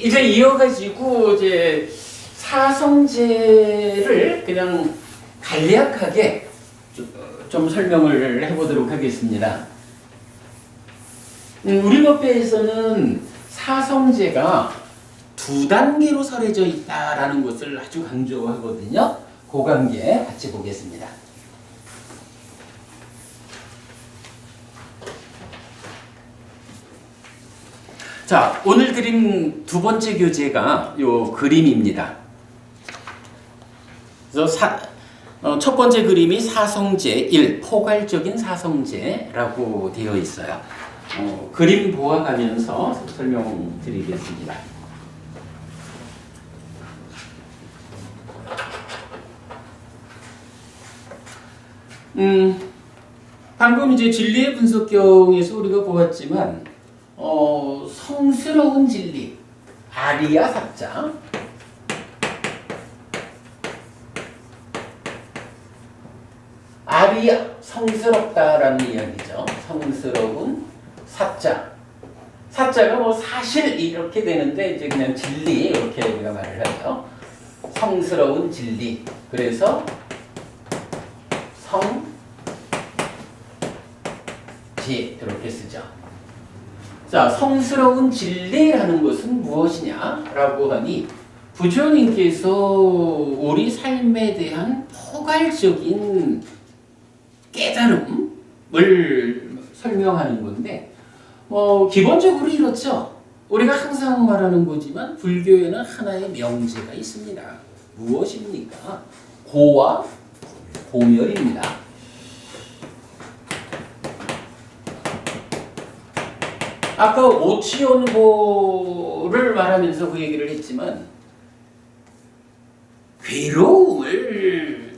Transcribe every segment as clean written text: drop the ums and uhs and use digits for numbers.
이제 이어가지고 이제 사성제를 그냥 간략하게 좀 설명을 해보도록 하겠습니다. 우리 법배에서는 사성제가 두 단계로 설해져 있다라는 것을 아주 강조하거든요. 그 관계 같이 보겠습니다. 자, 오늘 드린 두 번째 교재가 요 그림입니다. 그래서 첫 번째 그림이 사성제 1, 포괄적인 사성제라고 되어 있어요. 그림 보아가면서 설명드리겠습니다. 방금 이제 진리의 분석경에서 우리가 보았지만 성스러운 진리, 아리아 삽자, 아리아, 성스럽다라는 이야기죠. 성스러운 사자. 사자가 뭐 사실 이렇게 되는데 이제 그냥 진리 이렇게 우리가 말을 하죠. 성스러운 진리. 그래서 성지 이렇게 쓰죠. 자, 성스러운 진리라는 것은 무엇이냐라고 하니 부처님께서 우리 삶에 대한 포괄적인 깨달음을 설명하는 건데 기본적으로 이렇죠. 우리가 항상 말하는 거지만 불교에는 하나의 명제가 있습니다. 무엇입니까? 고와 고멸입니다. 아까 오치온고를 말하면서 그 얘기를 했지만 괴로움을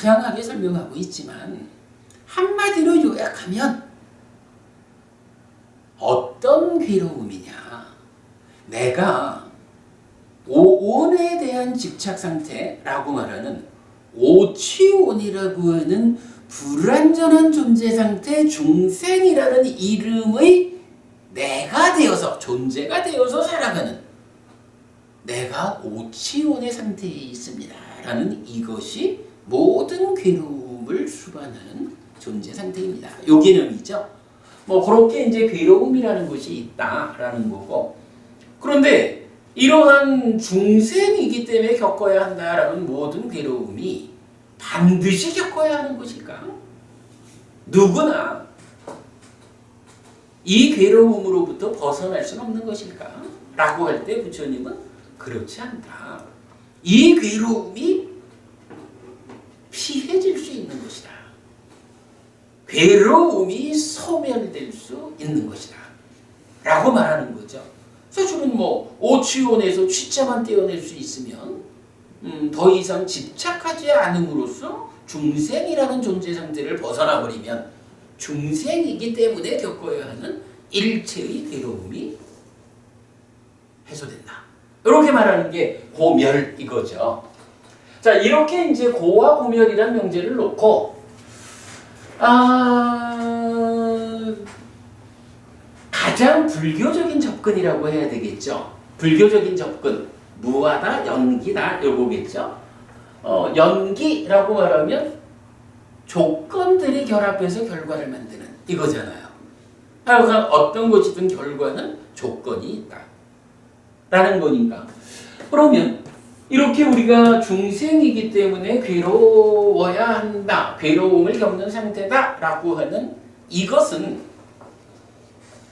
다양하게 설명하고 있지만 한마디로 요약하면 어떤 괴로움이냐? 내가 오온에 대한 집착 상태라고 말하는 오치온이라고 하는 불완전한 존재 상태 중생이라는 이름의 내가 되어서 존재가 되어서 살아가는 내가 오치온의 상태에 있습니다 라는 이것이 모든 괴로움을 수반하는 존재 상태입니다. 요 개념이죠. 그렇게 이제 괴로움이라는 것이 있다라는 거고, 그런데 이러한 중생이기 때문에 겪어야 한다라는 모든 괴로움이 반드시 겪어야 하는 것일까? 누구나 이 괴로움으로부터 벗어날 수는 없는 것일까? 라고 할 때 부처님은 그렇지 않다. 이 괴로움이 피해질 수 있는 것이다. 괴로움이 소멸될 수 있는 것이다. 라고 말하는 거죠. 사실은 오치온에서 취자만 떼어낼 수 있으면 더 이상 집착하지 않음으로써 중생이라는 존재 상태를 벗어나 버리면 중생이기 때문에 겪어야 하는 일체의 괴로움이 해소된다. 이렇게 말하는 게 고멸 이거죠. 자, 이렇게 이제 고와 고멸이라는 명제를 놓고 가장 불교적인 접근이라고 해야 되겠죠. 불교적인 접근, 무하다, 연기다 요거겠죠. 연기라고 말하면 조건들이 결합해서 결과를 만드는 이거잖아요. 하여간 어떤 것이든 결과는 조건이 있다 라는 거니까. 그러면 이렇게 우리가 중생이기 때문에 괴로워야 한다, 괴로움을 겪는 상태다 라고 하는 이것은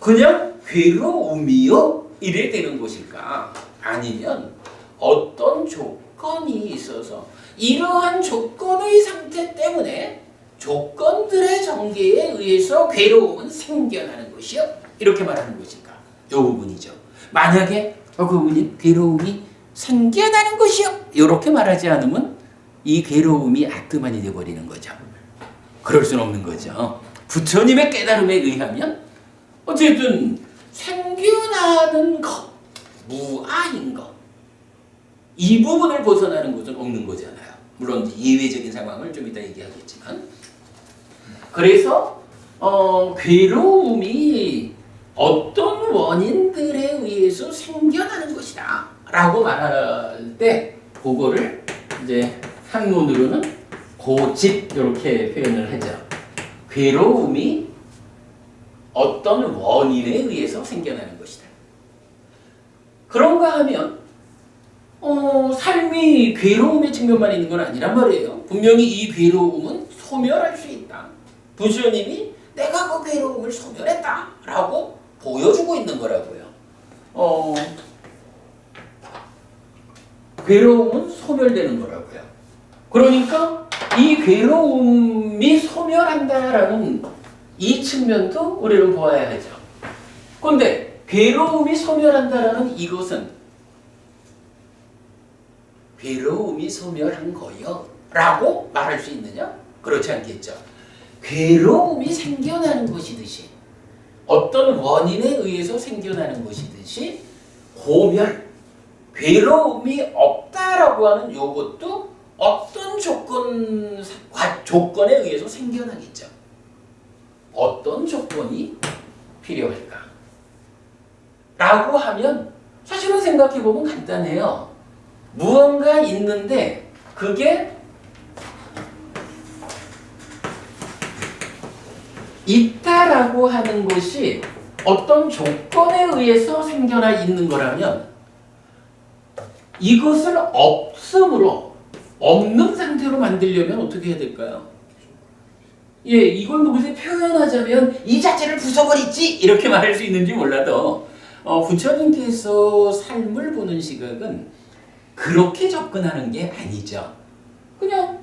그냥 괴로움이요? 이래 되는 것일까? 아니면 어떤 조건이 있어서 이러한 조건의 상태 때문에 조건들의 전개에 의해서 괴로움은 생겨나는 것이요? 이렇게 말하는 것일까? 이 부분이죠. 만약에 그분이 괴로움이 생겨나는 것이요? 이렇게 말하지 않으면 이 괴로움이 아트만이 되어버리는 거죠. 그럴 수는 없는 거죠. 부처님의 깨달음에 의하면 어쨌든 생겨나는 것, 무아인 것, 이 부분을 벗어나는 것은 없는 거잖아요. 물론 예외적인 상황을 좀 이따 얘기하겠지만, 그래서 괴로움이 어떤 원인들에 의해서 생겨나는 것이다 라고 말할 때 그거를 이제 한문으로는 고집 이렇게 표현을 하죠. 괴로움이 어떤 원인에 의해서 생겨나는 것이다. 그런가 하면 삶이 괴로움의 측면만 있는 건 아니란 말이에요. 분명히 이 괴로움은 소멸할 수 있다. 부처님이 내가 그 괴로움을 소멸했다 라고 보여주고 있는 거라고요. 괴로움은 소멸되는 거라고요. 그러니까 이 괴로움이 소멸한다라는 이 측면도 우리는 보아야 하죠. 그런데 괴로움이 소멸한다라는 이것은 괴로움이 소멸한 거요 라고 말할 수 있느냐? 그렇지 않겠죠. 괴로움이 생겨나는 것이듯이 어떤 원인에 의해서 생겨나는 것이듯이 고멸, 괴로움이 없다라고 하는 이것도 어떤 조건에 의해서 생겨나겠죠. 어떤 조건이 필요할까? 라고 하면 사실은 생각해보면 간단해요. 무언가 있는데 그게 있다라고 하는 것이 어떤 조건에 의해서 생겨나 있는 거라면 이것을 없는 상태로 만들려면 어떻게 해야 될까요? 예, 이걸 무슨 표현하자면 이 자체를 부숴버리지 이렇게 말할 수 있는지 몰라도 부처님께서 삶을 보는 시각은 그렇게 접근하는 게 아니죠. 그냥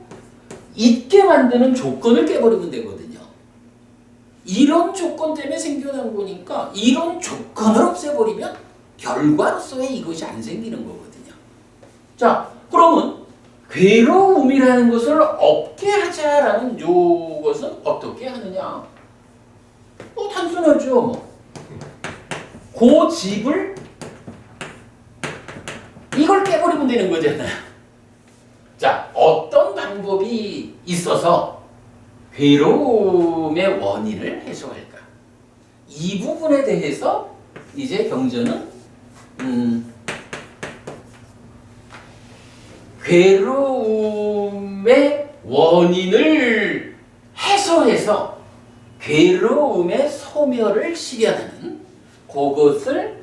있게 만드는 조건을 깨버리면 되거든요. 이런 조건 때문에 생겨난 거니까 이런 조건을 없애버리면 결과로서의 이것이 안 생기는 거거든요. 자, 그러면 괴로움이라는 것을 없게 하자라는 요것은 어떻게 하느냐? 단순하죠. 고집을 이걸 깨버리면 되는 거잖아요. 자, 어떤 방법이 있어서 괴로움의 원인을 해소할까? 이 부분에 대해서 이제 경전은 괴로움의 원인을 해소해서 괴로움의 소멸을 실현하는 그것을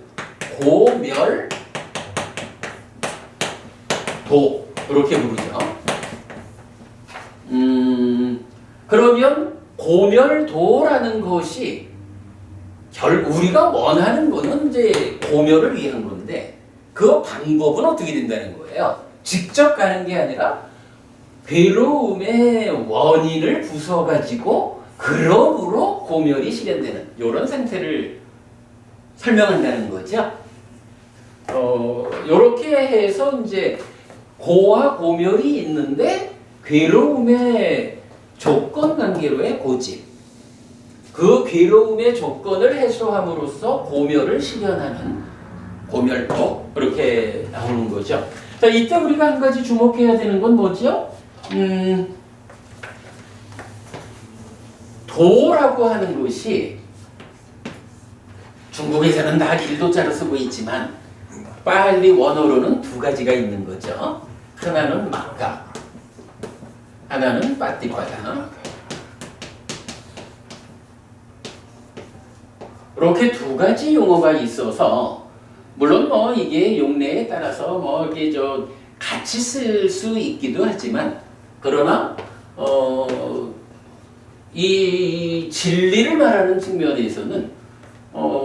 고멸도 이렇게 부르죠. 그러면 고멸도라는 것이 우리가 원하는 거는 이제 고멸을 위한 건데 그 방법은 어떻게 된다는 거예요? 직접 가는 게 아니라 괴로움의 원인을 부숴가지고 그러므로 고멸이 실현되는 이런 상태를 설명한다는 거죠. 이렇게 해서 이제 고와 고멸이 있는데 괴로움의 조건 관계로의 고집, 그 괴로움의 조건을 해소함으로써 고멸을 실현하는 고멸도 이렇게 나오는 거죠. 자, 이때 우리가 한 가지 주목해야 되는 건 뭐죠? 도라고 하는 것이 중국에서는 다 길도자로 쓰고 있지만 빨리 원어로는 두 가지가 있는 거죠. 하나는 막가, 하나는 빠띠빠다. 이렇게 두 가지 용어가 있어서 물론 뭐 이게 용례에 따라서 뭐 이게 같이 쓸 수 있기도 하지만 그러나 이 진리를 말하는 측면에서는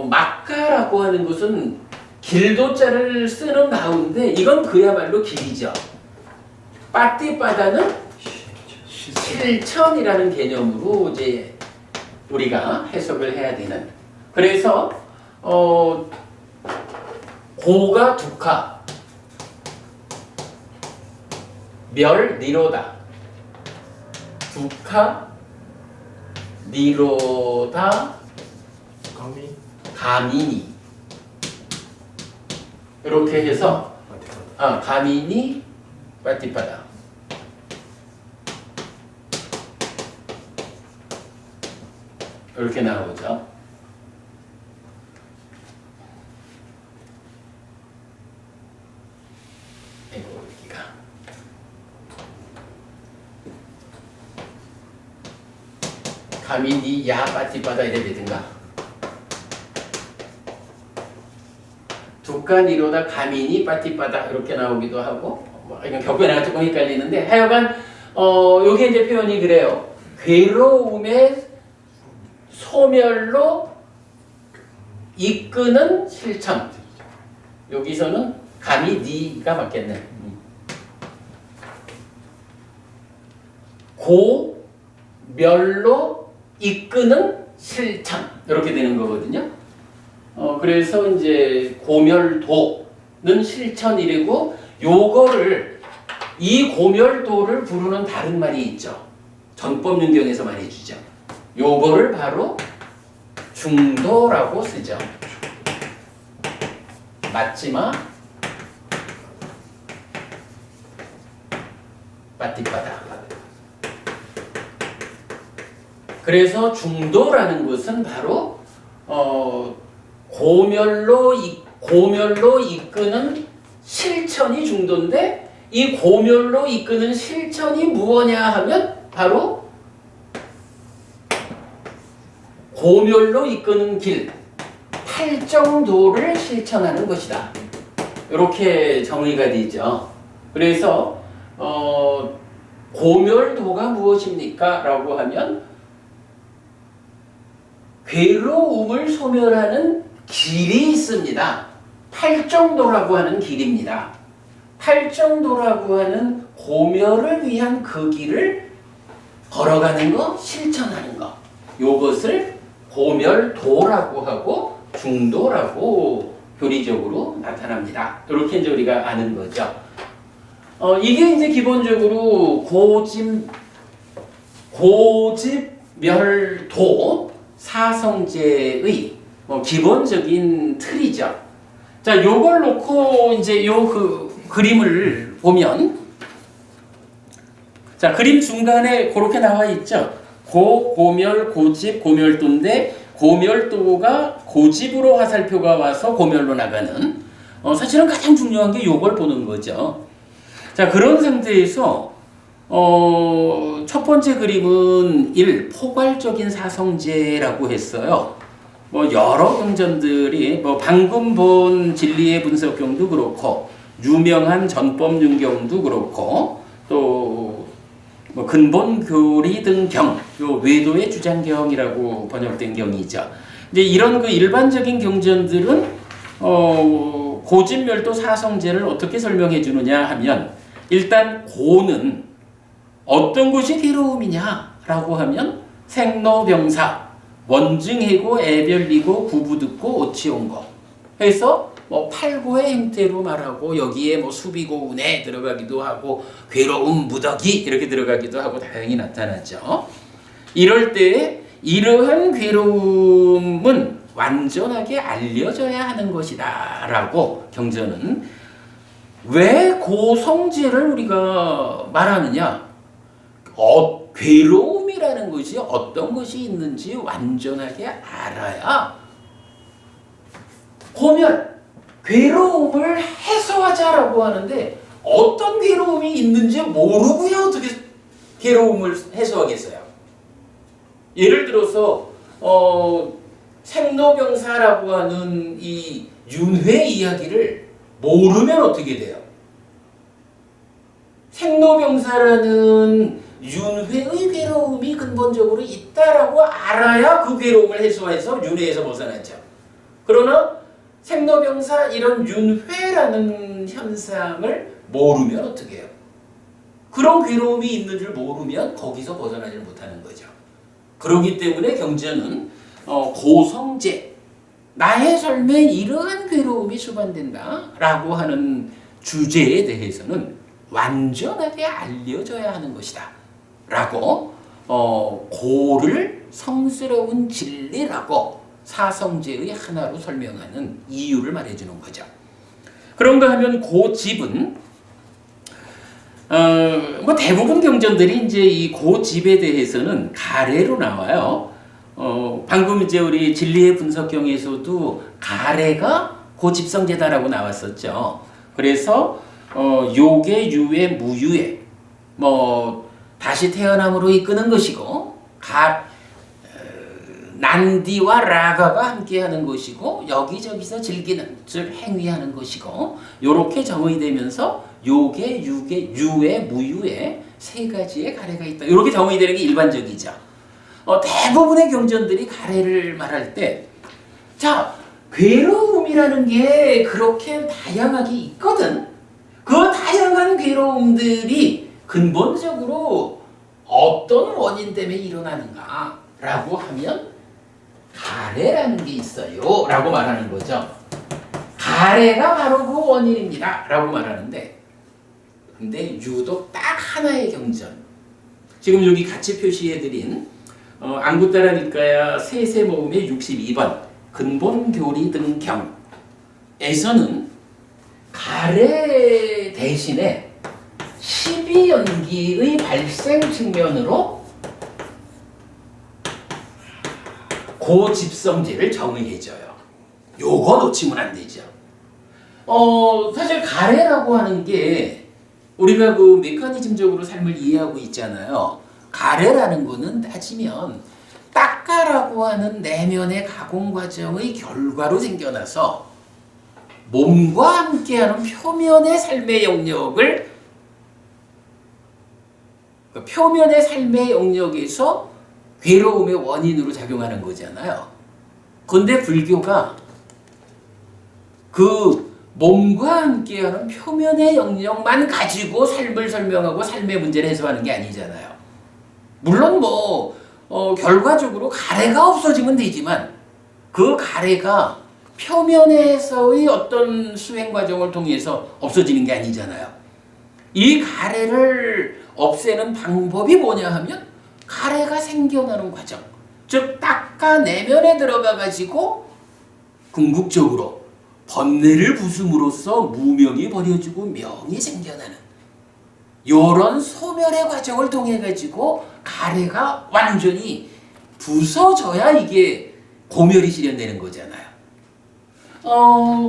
막가라고 하는 것은 길도자를 쓰는 가운데 이건 그야말로 길이죠. 빠띠빠다는 실천이라는 개념으로 이제 우리가 해석을 해야 되는. 그래서 고가 두카, 멸 니로다, 두카 니로다 가미니 이렇게 해서 가미니 빠띠빠다 이렇게 나오죠. 여기가. 감히 니 야 빠띠빠다 이래 되든가. 두칸이로다 감히니 빠띠빠다 이렇게 나오기도 하고, 이건 격변화가 조금 헷갈리는데 하여간 요게 이제 표현이 그래요. 괴로움의 소멸로 이끄는 실천. 여기서는 감히 니가 맞겠네. 고멸로 이끄는 실천 이렇게 되는 거거든요. 그래서 이제 고멸도는 실천이래고 요거를 이 고멸도를 부르는 다른 말이 있죠. 전법윤경에서 말해주죠. 요거를 바로 중도라고 쓰죠. 맞지마 빠띠빠다. 그래서 중도라는 것은 바로 고멸로 이끄는 실천이 중도인데, 이 고멸로 이끄는 실천이 무엇냐 하면 바로 고멸로 이끄는 길, 팔정도를 실천하는 것이다. 이렇게 정의가 되죠. 그래서 고멸도가 무엇입니까? 라고 하면 괴로움을 소멸하는 길이 있습니다. 팔정도라고 하는 길입니다. 팔정도라고 하는 고멸을 위한 그 길을 걸어가는 거, 실천하는 거. 요것을 고멸도라고 하고 중도라고 교리적으로 나타납니다. 이렇게 이제 우리가 아는 거죠. 이게 이제 기본적으로 고집멸도 사성제의 기본적인 틀이죠. 자, 요걸 놓고 이제 요 그림을 보면, 자, 그림 중간에 그렇게 나와 있죠. 고멸, 고집, 고멸도인데 고멸도가 고집으로 화살표가 와서 고멸로 나가는, 사실은 가장 중요한 게 요걸 보는 거죠. 자, 그런 상태에서 첫 번째 그림은 포괄적인 사성제라고 했어요. 여러 경전들이 방금 본 진리의 분석경도 그렇고 유명한 전법윤경도 그렇고 또 근본교리 등 경, 요 외도의 주장경이라고 번역된 경이죠. 이제 이런 그 일반적인 경전들은 고집멸도 사성제를 어떻게 설명해 주느냐 하면, 일단 고는 어떤 것이 괴로움이냐라고 하면 생로병사, 원증해고 애별리고 구부듣고 오치온거 해서 팔고의 형태로 말하고, 여기에 수비고 운에 들어가기도 하고 괴로움 무더기 이렇게 들어가기도 하고 다양히 나타나죠. 이럴 때 이러한 괴로움은 완전하게 알려져야 하는 것이다 라고 경전은. 왜 고성제를 우리가 말하느냐? 괴로움이라는 것이 어떤 것이 있는지 완전하게 알아야 고멸, 괴로움을 해소하자라고 하는데, 어떤 괴로움이 있는지 모르고야 어떻게 괴로움을 해소하겠어요? 예를 들어서 생로병사라고 하는 이 윤회 이야기를 모르면 어떻게 돼요? 생로병사라는 윤회의 괴로움이 근본적으로 있다라고 알아야 그 괴로움을 해소해서 윤회에서 벗어나죠. 그러나 생로병사 이런 윤회라는 현상을 모르면 어떻게 해요? 그런 괴로움이 있는 줄 모르면 거기서 벗어나지 못하는 거죠. 그렇기 때문에 경전은 고성제, 나의 삶에 이러한 괴로움이 수반된다 라고 하는 주제에 대해서는 완전하게 알려져야 하는 것이다 라고 고를 성스러운 진리라고 사성제의 하나로 설명하는 이유를 말해주는 거죠. 그런가 하면 고집은 대부분 경전들이 이제 이 고집에 대해서는 가래로 나와요. 방금 이제 우리 진리의 분석경에서도 가래가 고집성제다라고 나왔었죠. 그래서 요게 유의 무유의 뭐 다시 태어남으로 이끄는 것이고 난디와 라가가 함께하는 것이고 여기저기서 즐기는 즉 행위하는 것이고 요렇게 정의되면서 요게 유의 무유의 세 가지의 가래가 있다. 이렇게 정의되는 게 일반적이죠. 대부분의 경전들이 가래를 말할 때 자 괴로움이라는 게 그렇게 다양하게 있거든. 그 다양한 괴로움들이 근본적으로 어떤 원인 때문에 일어나는가 라고 하면 가래라는 게 있어요 라고 말하는 거죠. 가래가 바로 그 원인입니다 라고 말하는데 근데 유독 딱 하나의 경전 지금 여기 같이 표시해드린 안구따라 니까야 세세 모음의 62번 근본교리 등 경에서는 가래 대신에 12연기의 발생 측면으로 고집성제를 정의해줘요. 요거 놓치면 안 되죠. 사실 가래라고 하는 게 우리가 그 메커니즘적으로 삶을 이해하고 있잖아요. 가래라는 거는 따지면 딱가라고 하는 내면의 가공 과정의 결과로 생겨나서 몸과 함께하는 표면의 삶의 영역을 표면의 삶의 영역에서 괴로움의 원인으로 작용하는 거잖아요. 그런데 불교가 그 몸과 함께하는 표면의 영역만 가지고 삶을 설명하고 삶의 문제를 해소하는 게 아니잖아요. 물론 결과적으로 가래가 없어지면 되지만 그 가래가 표면에서의 어떤 수행 과정을 통해서 없어지는 게 아니잖아요. 이 가래를 없애는 방법이 뭐냐 하면 가래가 생겨나는 과정, 즉 딱가 내면에 들어가 가지고 궁극적으로 번뇌를 부숨으로써 무명이 버려지고 명이 생겨나는 이런 소멸의 과정을 통해 가지고 가래가 완전히 부서져야 이게 고멸이 실현되는 거잖아요.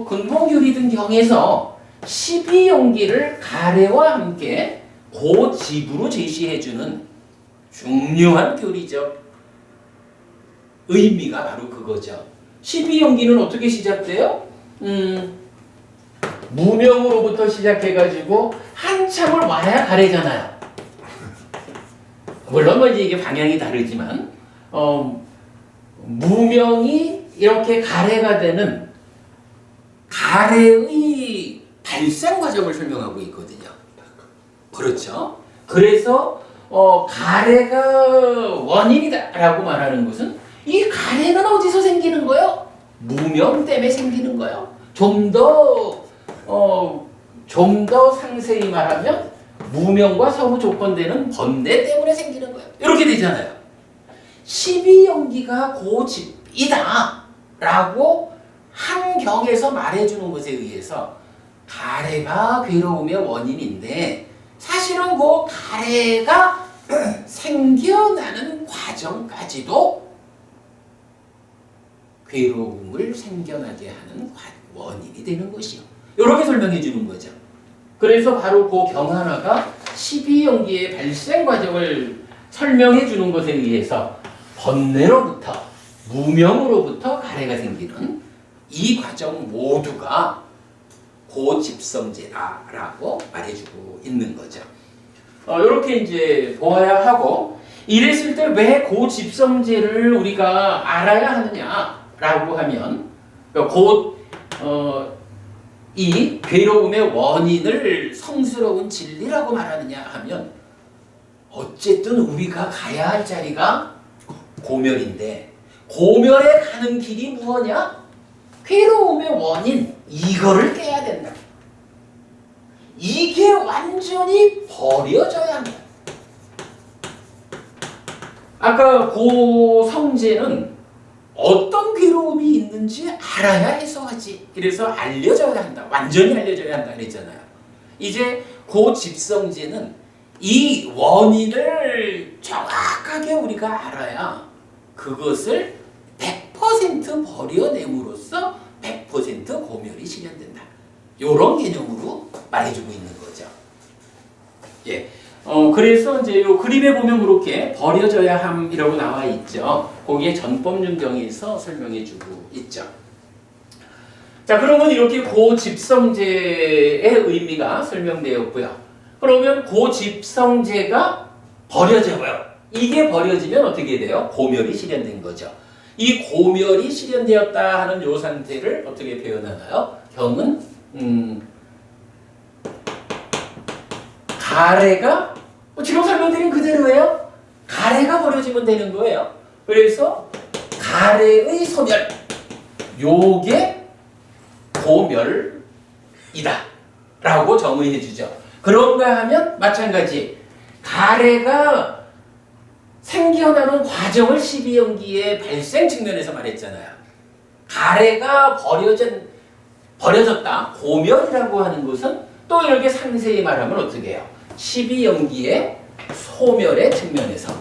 근본교리 등 경에서 12용기를 가래와 함께 고집으로 제시해주는 중요한 교리적 의미가 바로 그거죠. 12용기는 어떻게 시작돼요? 무명으로부터 시작해가지고 한참을 와야 가래잖아요. 물론 이게 방향이 다르지만 무명이 이렇게 가래가 되는 가래의 발생 과정을 설명하고 있거든요. 그렇죠? 그래서 가래가 원인이다라고 말하는 것은 이 가래는 어디서 생기는 거예요? 무명 때문에 생기는 거예요. 좀 더 상세히 말하면 무명과 서로 조건되는 번뇌 때문에 생기는 거예요. 이렇게 되잖아요. 12연기가 고집이다 라고 한 경에서 말해주는 것에 의해서 가래가 괴로움의 원인인데 사실은 그 가래가 생겨나는 과정까지도 괴로움을 생겨나게 하는 원인이 되는 것이요. 이렇게 설명해 주는 거죠. 그래서 바로 그 경 하나가 12연기의 발생 과정을 설명해 주는 것에 의해서 번뇌로부터 무명으로부터 가래가 생기는 이 과정 모두가 고집성제다라고 말해주고 있는 거죠. 이렇게 이제 보아야 하고 이랬을 때 왜 고집성제를 우리가 알아야 하느냐라고 하면 이 괴로움의 원인을 성스러운 진리라고 말하느냐 하면 어쨌든 우리가 가야 할 자리가 고멸인데 고멸에 가는 길이 무엇이냐? 괴로움의 원인 이거를 깨야 된다. 이게 완전히 버려져야 한다. 아까 고성제는 어떤 괴로움이 있는지 알아야 해소하지. 그래서 알려줘야 한다. 완전히 알려줘야 한다 그랬잖아요. 이제 고집성제는 이 원인을 정확하게 우리가 알아야 그것을 100% 버려냄으로써 100% 고멸이 실현된다. 이런 개념으로 말해주고 있는 거예요. 그래서 이제 요 그림에 보면 그렇게 버려져야 함이라고 나와 있죠. 거기에 전법윤경에서 설명해주고 있죠. 자, 그러면 이렇게 고집성제의 의미가 설명되었고요. 그러면 고집성제가 버려져요. 이게 버려지면 어떻게 돼요? 고멸이 실현된 거죠. 이 고멸이 실현되었다 하는 요 상태를 어떻게 표현하나요? 경은 가래가 지금 설명드린 그대로예요. 가래가 버려지면 되는 거예요. 그래서 가래의 소멸, 요게 고멸이다 라고 정의해 주죠. 그런가 하면 마찬가지 가래가 생겨나는 과정을 12연기의 발생 측면에서 말했잖아요. 가래가 버려졌다, 고멸이라고 하는 것은 또 이렇게 상세히 말하면 어떻게 해요? 12연기의 소멸의 측면에서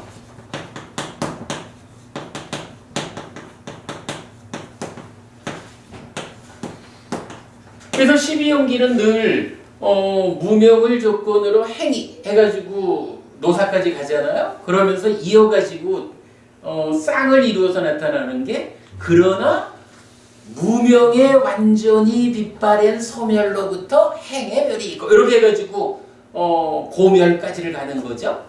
그래서 12연기는 늘 무명을 조건으로 행위 해가지고 노사까지 가잖아요. 그러면서 이어가지고 쌍을 이루어서 나타나는 게 그러나 무명의 완전히 빛바랜 소멸로부터 행의 멸이 있고 이렇게 해가지고 고멸까지를 가는 거죠.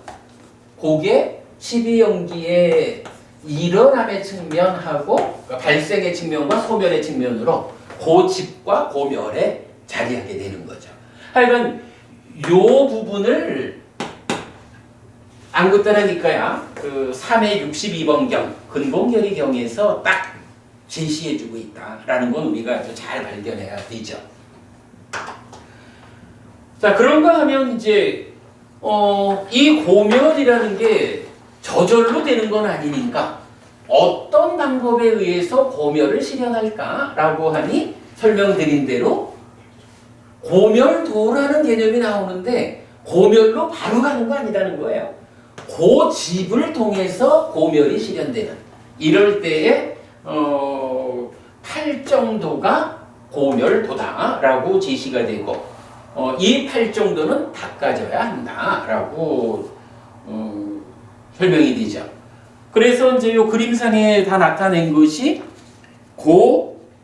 그게 12연기의 일어남의 측면하고 그러니까 발생의 측면과 소멸의 측면으로 고집과 고멸에 자리하게 되는 거죠. 하여간 요 부분을 안 그따라니까야 그 3의 62번경 근본결의경에서 딱 제시해주고 있다라는 건 우리가 아주 잘 발견해야 되죠. 자, 그런가 하면 이제 이 고멸이라는 게 저절로 되는 건 아니니까 어떤 방법에 의해서 고멸을 실현할까라고 하니 설명드린 대로 고멸도라는 개념이 나오는데 고멸로 바로 가는 거 아니라는 거예요. 고집을 통해서 고멸이 실현되는 이럴 때에 팔정도가 고멸도다라고 제시가 되고 이 팔정도는 닦아져야 한다라고 설명이 되죠. 그래서 이제 요 그림상에 다 나타낸 것이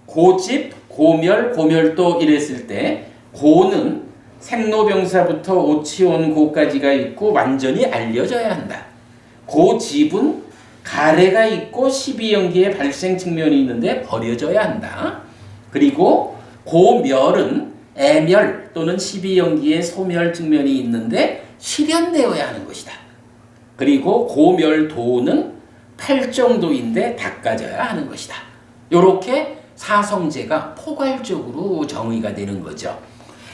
고집, 고멸, 고멸도 이랬을 때 고는 생로병사부터 오치온 고까지가 있고 완전히 알려져야 한다. 고집은 가래가 있고 12연기의 발생 측면이 있는데 버려져야 한다. 그리고 고멸은 애멸 또는 12연기의 소멸 측면이 있는데 실현되어야 하는 것이다. 그리고 고멸도는 팔정도인데 닦아져야 하는 것이다. 이렇게 사성제가 포괄적으로 정의가 되는 거죠.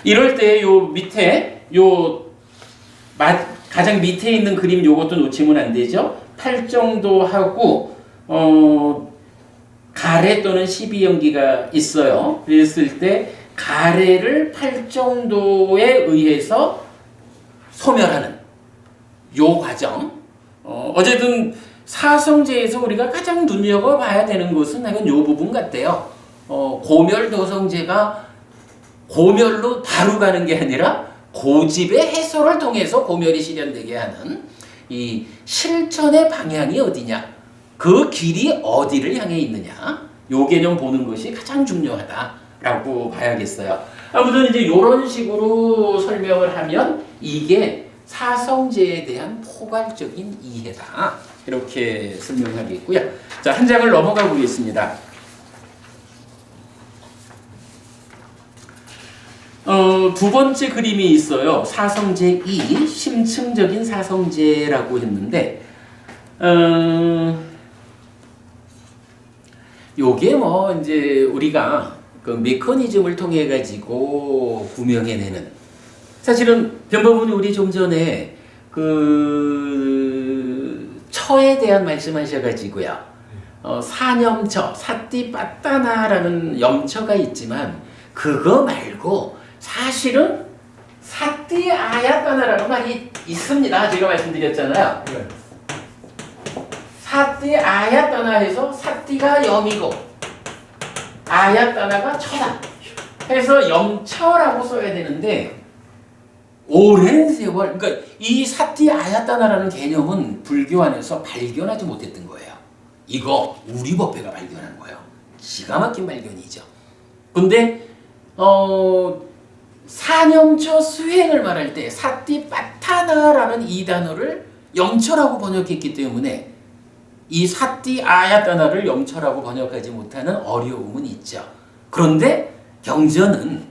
이럴 때 요 밑에 가장 밑에 있는 그림 요것도 놓치면 안 되죠. 팔정도하고 가래 또는 12연기가 있어요. 그랬을 때 가래를 팔정도에 의해서 소멸하는 요 과정. 어쨌든 사성제에서 우리가 가장 눈여겨봐야 되는 것은 약간 요 부분 같아요. 고멸도성제가 고멸로 바로 가는 게 아니라 고집의 해소를 통해서 고멸이 실현되게 하는 이 실천의 방향이 어디냐, 그 길이 어디를 향해 있느냐, 요 개념 보는 것이 가장 중요하다라고 봐야겠어요. 아무튼 이제 이런 식으로 설명을 하면 이게 사성제에 대한 포괄적인 이해다, 이렇게 설명하겠고요. 자, 한 장을 넘어가 보겠습니다. 두 번째 그림이 있어요. 사성제 2, 심층적인 사성제라고 했는데, 요게 뭐 이제 우리가 그 메커니즘을 통해 가지고 구명해내는, 사실은 변법은 우리 좀 전에 그 처에 대한 말씀하셔가지고요. 사념처, 사띠빠따나라는 염처가 있지만 그거 말고 사실은 사띠아야따나라는 말이 있습니다. 제가 말씀드렸잖아요. 네. 사띠아야따나 해서 사띠가 염이고 아야따나가 처다 해서 염처라고 써야 되는데 오랜 세월, 그러니까 이 사티 아야따나라는 개념은 불교 안에서 발견하지 못했던 거예요. 이거 우리 법회가 발견한 거예요. 기가 막힌 발견이죠. 근데 사념처 수행을 말할 때 사티파타나라는 이 단어를 영처라고 번역했기 때문에 이 사티 아야따나를 영처라고 번역하지 못하는 어려움은 있죠. 그런데 경전은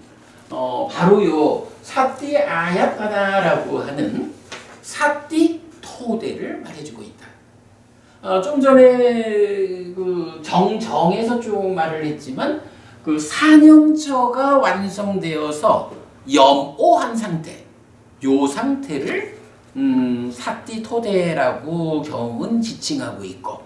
바로 요 사티 아야따나라고 하는 사티 토대를 말해주고 있다. 좀 전에 그 정에서 쭉 말을 했지만 그 사념처가 완성되어서 염오한 상태, 요 상태를 사티 토대라고 경은 지칭하고 있고,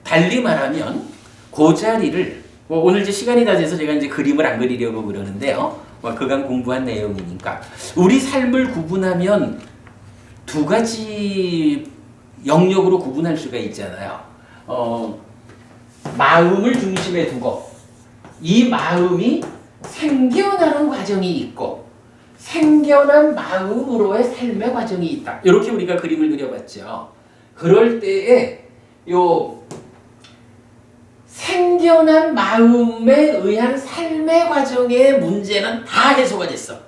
달리 말하면 그 자리를 오늘 이제 시간이 다 돼서 제가 이제 그림을 안 그리려고 그러는데요. 그간 공부한 내용이니까 우리 삶을 구분하면 두 가지 영역으로 구분할 수가 있잖아요. 마음을 중심에 두고 이 마음이 생겨나는 과정이 있고 생겨난 마음으로의 삶의 과정이 있다. 이렇게 우리가 그림을 그려봤죠. 그럴 때에 요 생겨난 마음에 의한 삶의 과정의 문제는 다 해소가 됐어.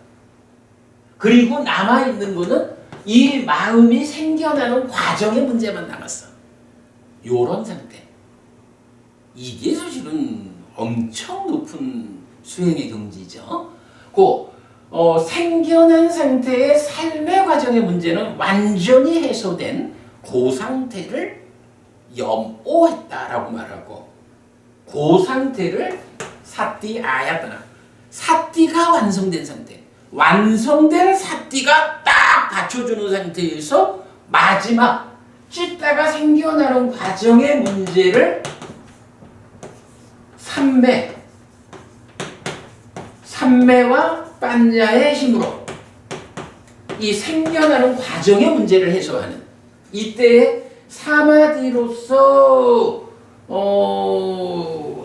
그리고 남아있는 거는 이 마음이 생겨나는 과정의 문제만 남았어. 요런 상태. 이게 사실은 엄청 높은 수행의 경지죠. 생겨난 상태의 삶의 과정의 문제는 완전히 해소된 그 상태를 염오했다라고 말하고, 그 상태를 사티 아야따나, 사티가 완성된 상태, 완성된 사티가 딱 받쳐주는 상태에서 마지막 찢다가 생겨나는 과정의 문제를 삼매와 빠냐의 힘으로 이 생겨나는 과정의 문제를 해소하는, 이때에 사마디로서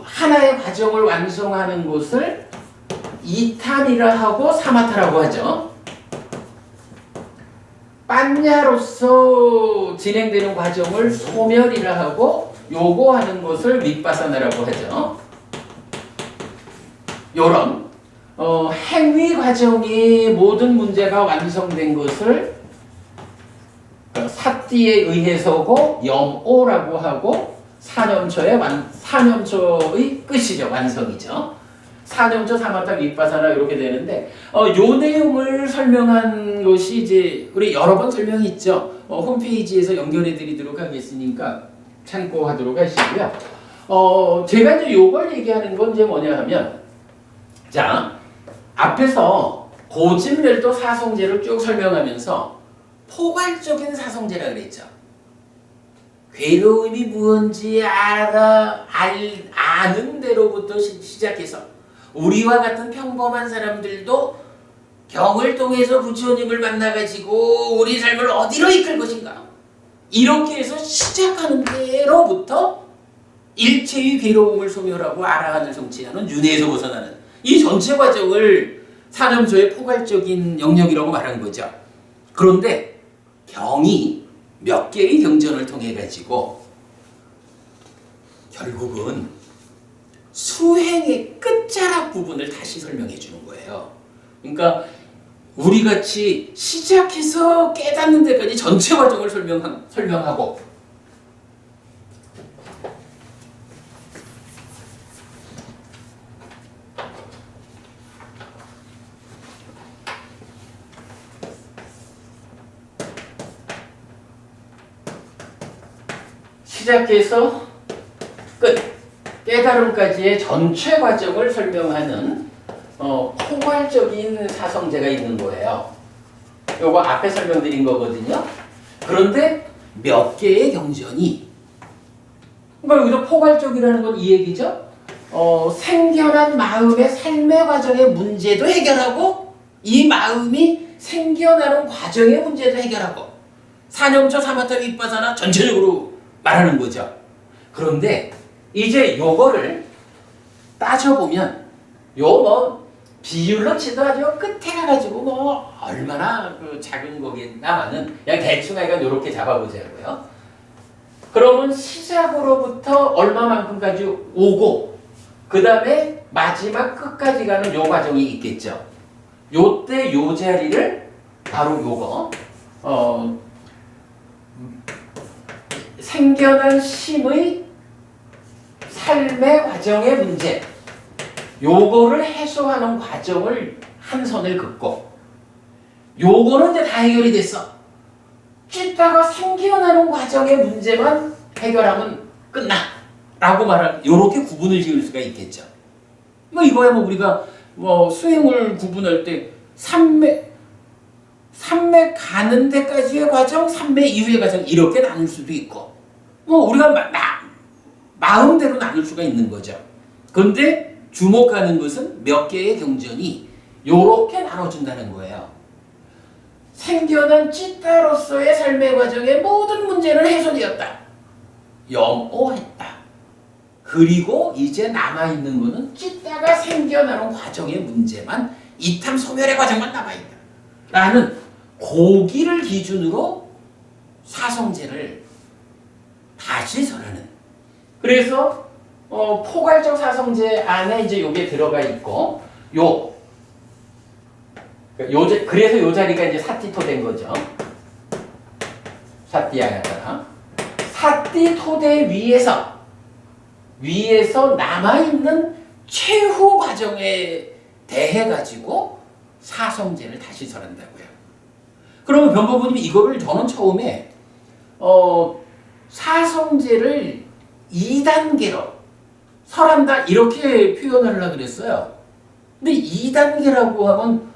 하나의 과정을 완성하는 것을 이탄이라 하고 사마타라고 하죠. 빠냐로서 진행되는 과정을 소멸이라 하고 요거 하는 것을 윗바사나라고 하죠. 요런 행위 과정이 모든 문제가 완성된 것을 사띠에 의해서고 염오라고 하고 사념처의 끝이죠. 완성이죠. 사념처, 사마타, 윗바사나 이렇게 되는데 요 내용을 설명한 것이 이제 우리 여러 번 설명이 있죠. 홈페이지에서 연결해 드리도록 하겠으니까 참고하도록 하시고요. 제가 이제 요걸 얘기하는 건 이제 뭐냐 하면, 자, 앞에서 고집멸도 사성제를 쭉 설명하면서 포괄적인 사성제라 그랬죠. 괴로움이 무언지 아는 대로부터 시작해서 우리와 같은 평범한 사람들도 경을 통해서 부처님을 만나가지고 우리 삶을 어디로 이끌 것인가, 이렇게 해서 시작하는 데로부터 일체의 괴로움을 소멸하고 아라한을 성취하는 윤회에서 벗어나는 이 전체 과정을 사념조의 포괄적인 영역이라고 말하는 거죠. 그런데 경이 몇 개의 경전을 통해 가지고 결국은 수행의 끝자락 부분을 다시 설명해 주는 거예요. 그러니까 우리 같이 시작해서 깨닫는 데까지 전체 과정을 설명하고, 시작해서 끝, 깨달음까지의 전체 과정을 설명하는 포괄적인 사성제가 있는 거예요. 요거 앞에 설명드린 거거든요. 그런데 몇 개의 경전이, 그러니까 여기서 포괄적이라는 건 이 얘기죠. 생겨난 마음의 삶의 과정의 문제도 해결하고 이 마음이 생겨나는 과정의 문제도 해결하고 사념처, 사마타, 윗바사나 전체적으로 말하는 거죠. 그런데 이제 요거를 따져보면 비율로 치도 아주 끝에 가가지고 뭐 얼마나 그 작은 거겠나마는 그냥 대충 하여간 이렇게 잡아보자고요. 그러면 시작으로부터 얼마만큼까지 오고 그 다음에 마지막 끝까지 가는 요 과정이 있겠죠. 요때 요 자리를 바로 요거 생겨난 심의 삶의 과정의 문제 요거를 해소하는 과정을 한 선을 긋고 요거는 이제 다 해결이 됐어. 찢다가 생겨나는 과정의 문제만 해결하면 끝나 라고 말하는 요렇게 구분을 지을 수가 있겠죠. 뭐 이거야 뭐 우리가 뭐 수행을 구분할 때 삼매 가는 데까지의 과정, 삼매 이후의 과정 이렇게 나눌 수도 있고 뭐 우리가 마음대로 나눌 수가 있는 거죠. 그런데 주목하는 것은 몇 개의 경전이 요렇게 나눠준다는 거예요. 생겨난 찢다로서의 삶의 과정의 모든 문제는 해소되었다. 염오했다. 그리고 이제 남아있는 거는 찢다가 생겨나는 과정의 문제만 이탐 소멸의 과정만 남아있다. 라는 고기를 기준으로 사성제를 다시 설하는. 그래서 포괄적 사성제 안에 이제 요게 들어가 있고 그래서 요 자리가 이제 사띠토 된 거죠. 사띠야야가 사띠토대 위에서 남아있는 최후 과정에 대해 가지고 사성제를 다시 설한다고요. 그러면 변법부님이 이거를 저는 처음에 사성제를 2단계로 설한다 이렇게 표현하려고 그랬어요. 근데 2단계라고 하면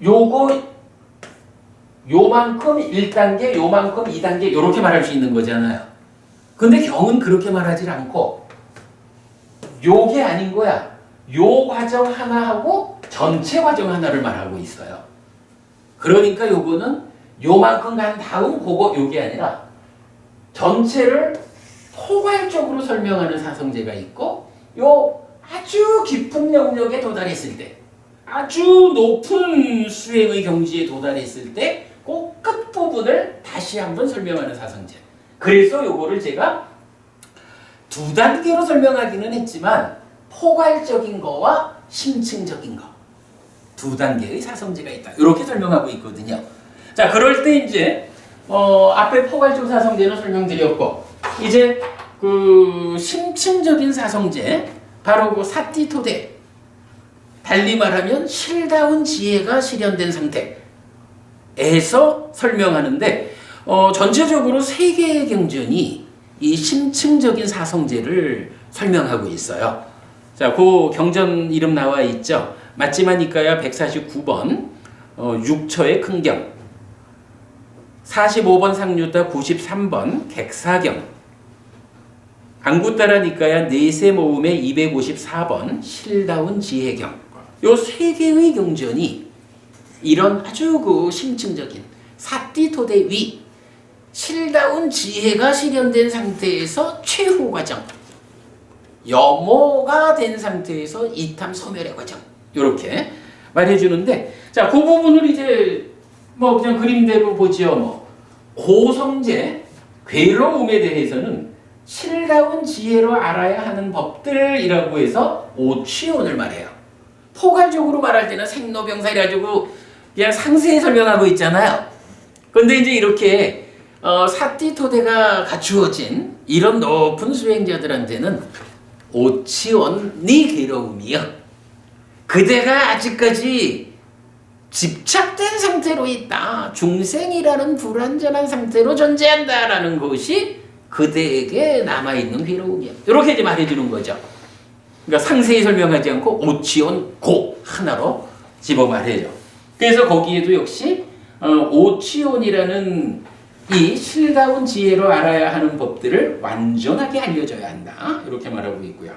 요만큼 1단계, 요만큼 2단계 이렇게 말할 수 있는 거잖아요. 근데 경은 그렇게 말하지 않고 요게 아닌 거야. 요 과정 하나하고 전체 과정 하나를 말하고 있어요. 그러니까 요거는 요만큼 간 다음 요게 아니라 전체를 포괄적으로 설명하는 사성제가 있고 요 아주 깊은 영역에 도달했을 때 아주 높은 수행의 경지에 도달했을 때 그 끝부분을 다시 한번 설명하는 사성제. 그래서 요거를 제가 2단계로 설명하기는 했지만 포괄적인 거와 심층적인 거 2단계의 사성제가 있다. 이렇게 설명하고 있거든요. 자, 그럴 때 이제 앞에 포괄적 사성제는 설명드렸고 이제 그 심층적인 사성제 바로 그 사띠토대 달리 말하면 실다운 지혜가 실현된 상태에서 설명하는데 전체적으로 3개의 경전이 이 심층적인 사성제를 설명하고 있어요. 자, 그 경전 이름 나와 있죠. 맞지마 니까야 149번 6처의 큰경 45번 상류다 93번 객사경 안구따라 니까야 네세 모음의 254번 실다운 지혜경 요 3개의 경전이 이런 아주 그 심층적인 사띠토대 위 실다운 지혜가 실현된 상태에서 최후 과정 염호가 된 상태에서 이탐 소멸의 과정 이렇게 말해주는데 자, 그 부분을 이제 뭐 그냥 그림대로 보지요. 뭐 고성제 괴로움에 대해서는 실다운 지혜로 알아야 하는 법들이라고 해서 오취온을 말해요. 포괄적으로 말할 때는 생로병사 이래가지고 그냥 상세히 설명하고 있잖아요. 근데 이제 이렇게 사띠토대가 갖추어진 이런 높은 수행자들한테는 오치원니 괴로움이요. 그대가 아직까지 집착된 상태로 있다. 중생이라는 불완전한 상태로 존재한다라는 것이 그대에게 남아있는 괴로움이야. 이렇게 이제 말해주는 거죠. 그러니까 상세히 설명하지 않고 오치원 고 하나로 집어 말해요. 그래서 거기에도 역시 오치원이라는 이 실다운 지혜로 알아야 하는 법들을 완전하게 알려줘야 한다. 이렇게 말하고 있고요.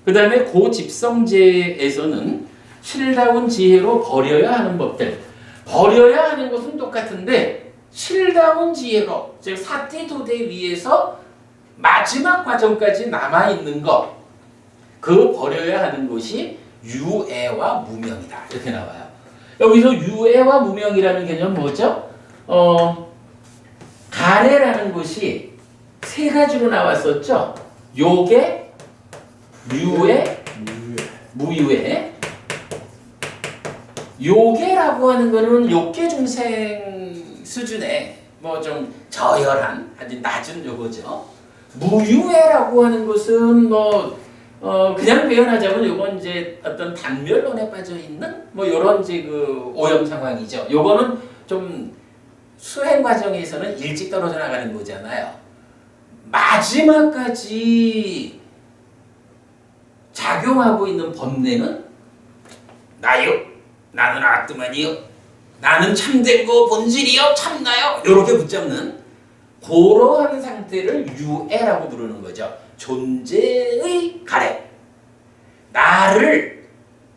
그 다음에 고집성제에서는 실다운 지혜로 버려야 하는 법들. 버려야 하는 것은 똑같은데 실다운 지혜로 즉 사띠토대 위에서 마지막 과정까지 남아있는 것 그 버려야 하는 것이 유애와 무명이다. 이렇게 나와요. 여기서 유애와 무명이라는 개념은 뭐죠? 가래라는 것이 세 가지로 나왔었죠. 요괴, 유애, 무유애. 요괴라고 하는 거는 욕계 중생 수준의 뭐 좀 저열한 아주 낮은 요거죠. 무유애라고 하는 것은 그냥 표현하자면 요건 이제 어떤 단멸론에 빠져 있는 뭐 요런 이제 그 오염 상황이죠. 요거는 좀 수행 과정에서는 일찍 떨어져 나가는 거잖아요. 마지막까지 작용하고 있는 번뇌는 나요. 나는 아뜨만이요. 나는 참된 거 본질이요. 참나요. 이렇게 붙잡는 그러한 상태를 유애라고 부르는 거죠. 존재의 가래. 나를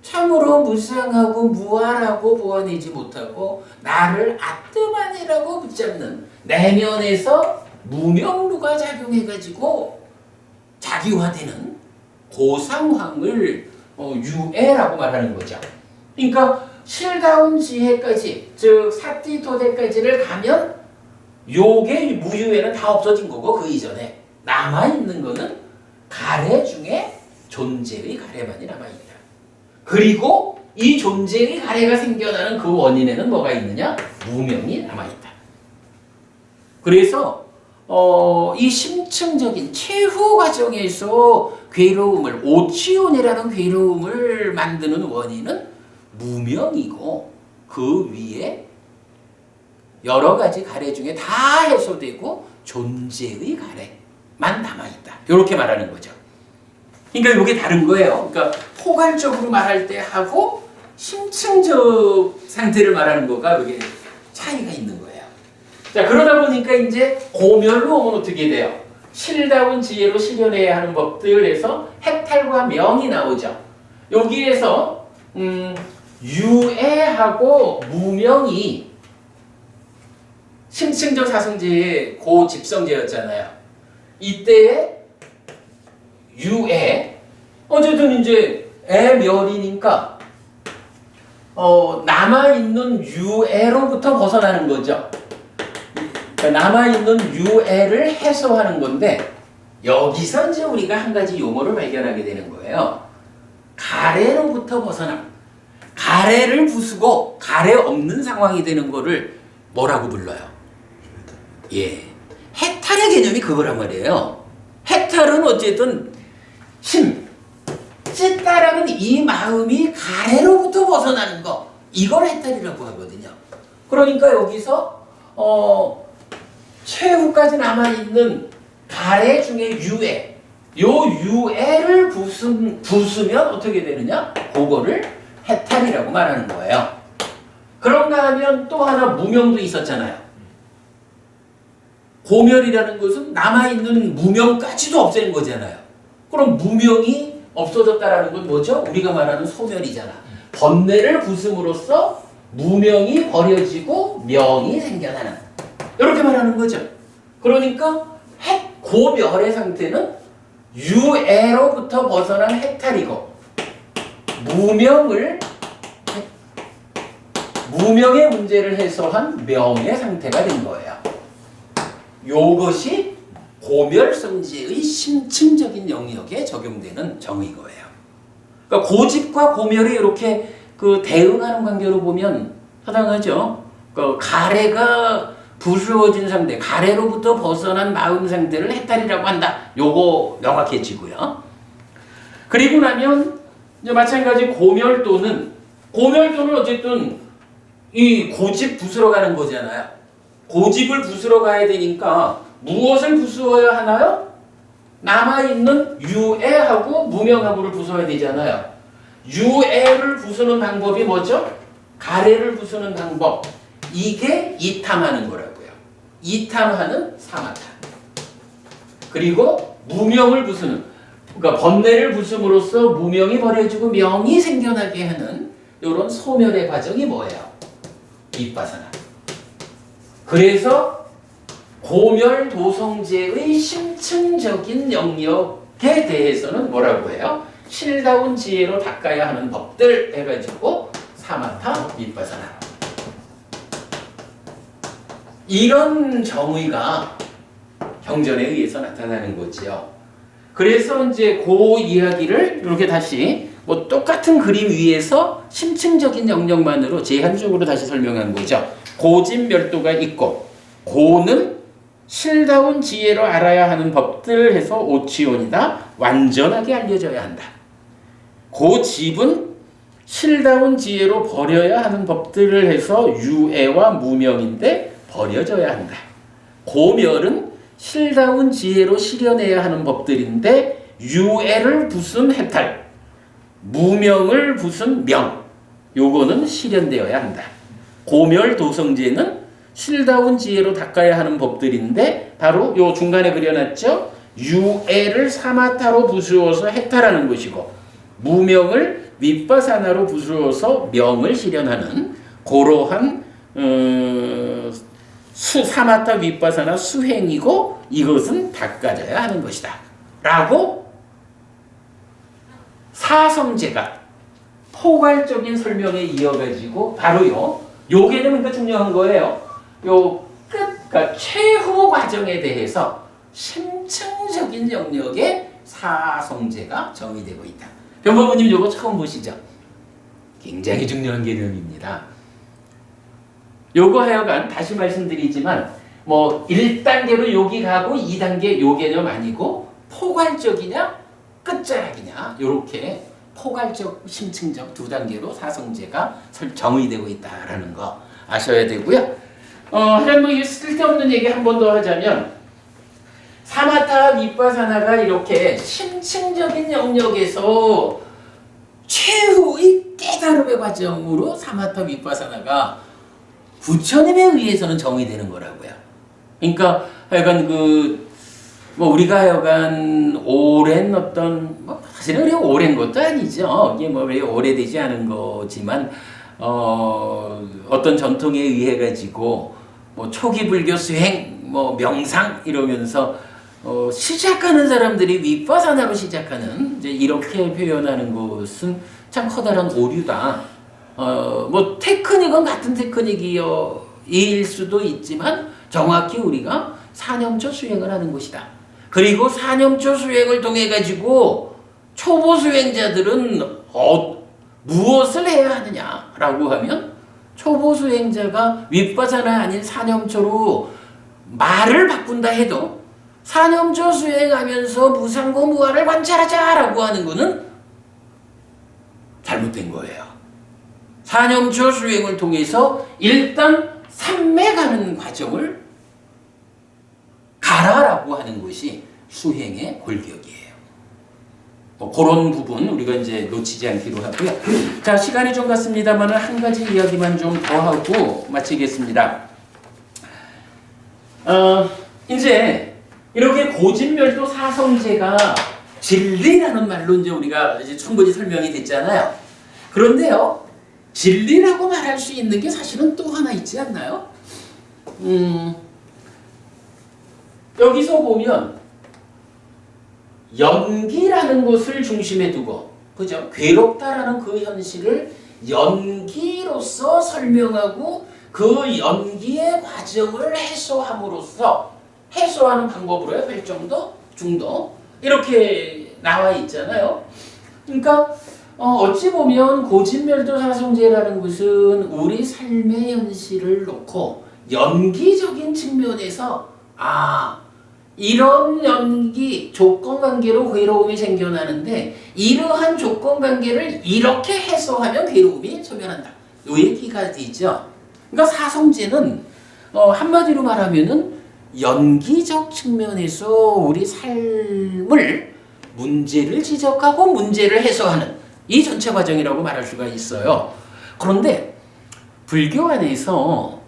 참으로 무상하고 무한하고 보아내지 못하고 나를 아뜨만이라고 붙잡는 내면에서 무명루가 작용해가지고 자기화되는 그 상황을 유애라고 말하는 거죠. 그러니까 실다운 지혜까지, 즉 사티토대까지를 가면 요게 무유애는 다 없어진 거고 그 이전에 남아있는 거는 가래 중에 존재의 가래만이 남아있다. 그리고 이 존재의 가래가 생겨나는 그 원인에는 뭐가 있느냐? 무명이 남아있다. 그래서 이 심층적인 최후 과정에서 괴로움을, 오치온이라는 괴로움을 만드는 원인은 무명이고 그 위에 여러 가지 가래 중에 다 해소되고 존재의 가래만 남아있다. 이렇게 말하는 거죠. 그러니까 이게 다른 거예요. 그러니까 포괄적으로 말할 때 하고 심층적 상태를 말하는 거가 이게 차이가 있는 거예요. 자, 그러다 보니까 이제 고멸로 오면 어떻게 돼요? 실다운 지혜로 실현해야 하는 법들에서 해탈과 명이 나오죠. 여기에서 유애하고 무명이 심층적 사성제의 고집성제였잖아요. 이때의 유애, 어쨌든 이제 애멸이니까 남아있는 유애로부터 벗어나는 거죠. 남아있는 유애를 해소하는 건데 여기서 이제 우리가 한 가지 용어를 발견하게 되는 거예요. 가래로부터 벗어남. 가래를 부수고 가래 없는 상황이 되는 거를 뭐라고 불러요? 예, 해탈의 개념이 그거란 말이에요. 해탈은 어쨌든 찢다라는 이 마음이 가래로부터 벗어나는 거, 이걸 해탈이라고 하거든요. 그러니까 여기서 최후까지 남아있는 가래 중에 유애, 요 유애를 부수면 어떻게 되느냐? 그거를 해탈이라고 말하는 거예요. 그런가 하면 또 하나 무명도 있었잖아요. 고멸이라는 것은 남아있는 무명까지도 없애는 거잖아요. 그럼 무명이 없어졌다라는 건 뭐죠? 우리가 말하는 소멸이잖아. 번뇌를 부숨으로써 무명이 버려지고 명이 생겨나는, 이렇게 말하는 거죠. 그러니까 고멸의 상태는 유애로부터 벗어난 해탈이고 무명의 문제를 해소한 명의 상태가 된 거예요. 요것이 고멸성제의 심층적인 영역에 적용되는 정의거예요. 그러니까 고집과 고멸이 이렇게 대응하는 관계로 보면 타당하죠. 가래가 부수어진 상태, 가래로부터 벗어난 마음 상태를 해탈이라고 한다. 요거 명확해지고요. 그리고 나면 이제 마찬가지 고멸도는 어쨌든 이 고집 부수러 가는 거잖아요. 고집을 부수러 가야 되니까 무엇을 부수어야 하나요? 남아있는 유애하고 무명하고를 부숴야 되잖아요. 유애를 부수는 방법이 뭐죠? 가래를 부수는 방법. 이게 이탐하는 거라고요. 이탐하는 사마타. 그리고 무명을 부수는, 그러니까 번뇌를 부숨으로써 무명이 버려지고 명이 생겨나게 하는 이런 소멸의 과정이 뭐예요? 윗바사나. 그래서 고멸도성제의 심층적인 영역에 대해서는 뭐라고 해요? 실다운 지혜로 닦아야 하는 법들 해가지고 사마타 윗바사나. 이런 정의가 경전에 의해서 나타나는 거지요. 그래서 이제 그 이야기를 이렇게 다시 뭐 똑같은 그림 위에서 심층적인 영역만으로 제한적으로 다시 설명한 거죠. 고진멸도가 있고, 고는 실다운 지혜로 알아야 하는 법들 해서 오치온이다. 완전하게 알려져야 한다. 고집은 실다운 지혜로 버려야 하는 법들을 해서 유애와 무명인데 버려져야 한다. 고멸은 실다운 지혜로 실현해야 하는 법들인데 유애를 부순 해탈, 무명을 부순 명, 요거는 실현되어야 한다. 고멸 도성제는 실다운 지혜로 닦아야 하는 법들인데 바로 요 중간에 그려놨죠. 유애를 사마타로 부수어서 해탈하는 것이고, 무명을 윗바사나로 부수어서 명을 실현하는 그러한 사마타 윗바사나 수행이고, 이것은 닦아져야 하는 것이다 라고 사성제가 포괄적인 설명에 이어가지고 바로 요 개념이 중요한 거예요. 요 끝, 그러니까 최후 과정에 대해서 심층적인 영역의 사성제가 정의되고 있다. 변호부님 요거 처음 보시죠? 굉장히 중요한 개념입니다. 요거 하여간 다시 말씀드리지만 뭐 1단계로 여기 가고 2단계 요 개념 아니고 포괄적이냐 끝자락이냐 요렇게 포괄적 심층적 두 단계로 사성제가 정의되고 있다라는 거 아셔야 되고요. 하여간 뭐 쓸데없는 얘기 한 번 더 하자면 사마타 윗바사나가 이렇게 심층적인 영역에서 최후의 깨달음의 과정으로 사마타 윗바사나가 부처님에 의해서는 정의되는 거라고요. 그러니까 하여간 뭐 우리가 하여간 오랜 사실은 그렇게 오랜 것도 아니죠. 이게 뭐 오래되지 않은 거지만 어떤 전통에 의해 가지고 뭐 초기 불교 수행, 뭐 명상 이러면서 시작하는 사람들이 윗바사나로 시작하는 이제 이렇게 표현하는 것은 참 커다란 오류다. 뭐 테크닉은 같은 테크닉일 수도 있지만 정확히 우리가 사념초 수행을 하는 것이다. 그리고 사념초 수행을 통해 가지고 초보 수행자들은 무엇을 해야 하느냐라고 하면 초보 수행자가 윗바사나 아닌 사념초로 말을 바꾼다 해도 사념초 수행하면서 무상고 무아를 관찰하자라고 하는 것은 잘못된 거예요. 사념초 수행을 통해서 일단 삼매가는 과정을 가라라고 하는 것이 수행의 골격이에요. 그런 부분 우리가 이제 놓치지 않기로 하고요. 자, 시간이 좀 갔습니다만 한 가지 이야기만 좀 더 하고 마치겠습니다. 이제 이렇게 고진멸도 사성제가 진리라는 말로 이제 우리가 이제 충분히 설명이 됐잖아요. 그런데요, 진리라고 말할 수 있는 게 사실은 또 하나 있지 않나요? 여기서 보면 연기라는 것을 중심에 두고, 그죠? 괴롭다라는 그 현실을 연기로서 설명하고 그 연기의 과정을 해소함으로써 해소하는 방법으로요, 혈정도, 중도 이렇게 나와 있잖아요. 그러니까 어찌 보면 고진멸도 사성제라는 것은 우리 삶의 현실을 놓고 연기적인 측면에서 이런 연기, 조건관계로 괴로움이 생겨나는데 이러한 조건관계를 이렇게 해소하면 괴로움이 소멸한다. 요 얘기가 되죠. 그러니까 사성제는 한마디로 말하면은 연기적 측면에서 우리 삶을 문제를 지적하고 문제를 해소하는 이 전체 과정이라고 말할 수가 있어요. 그런데 불교 안에서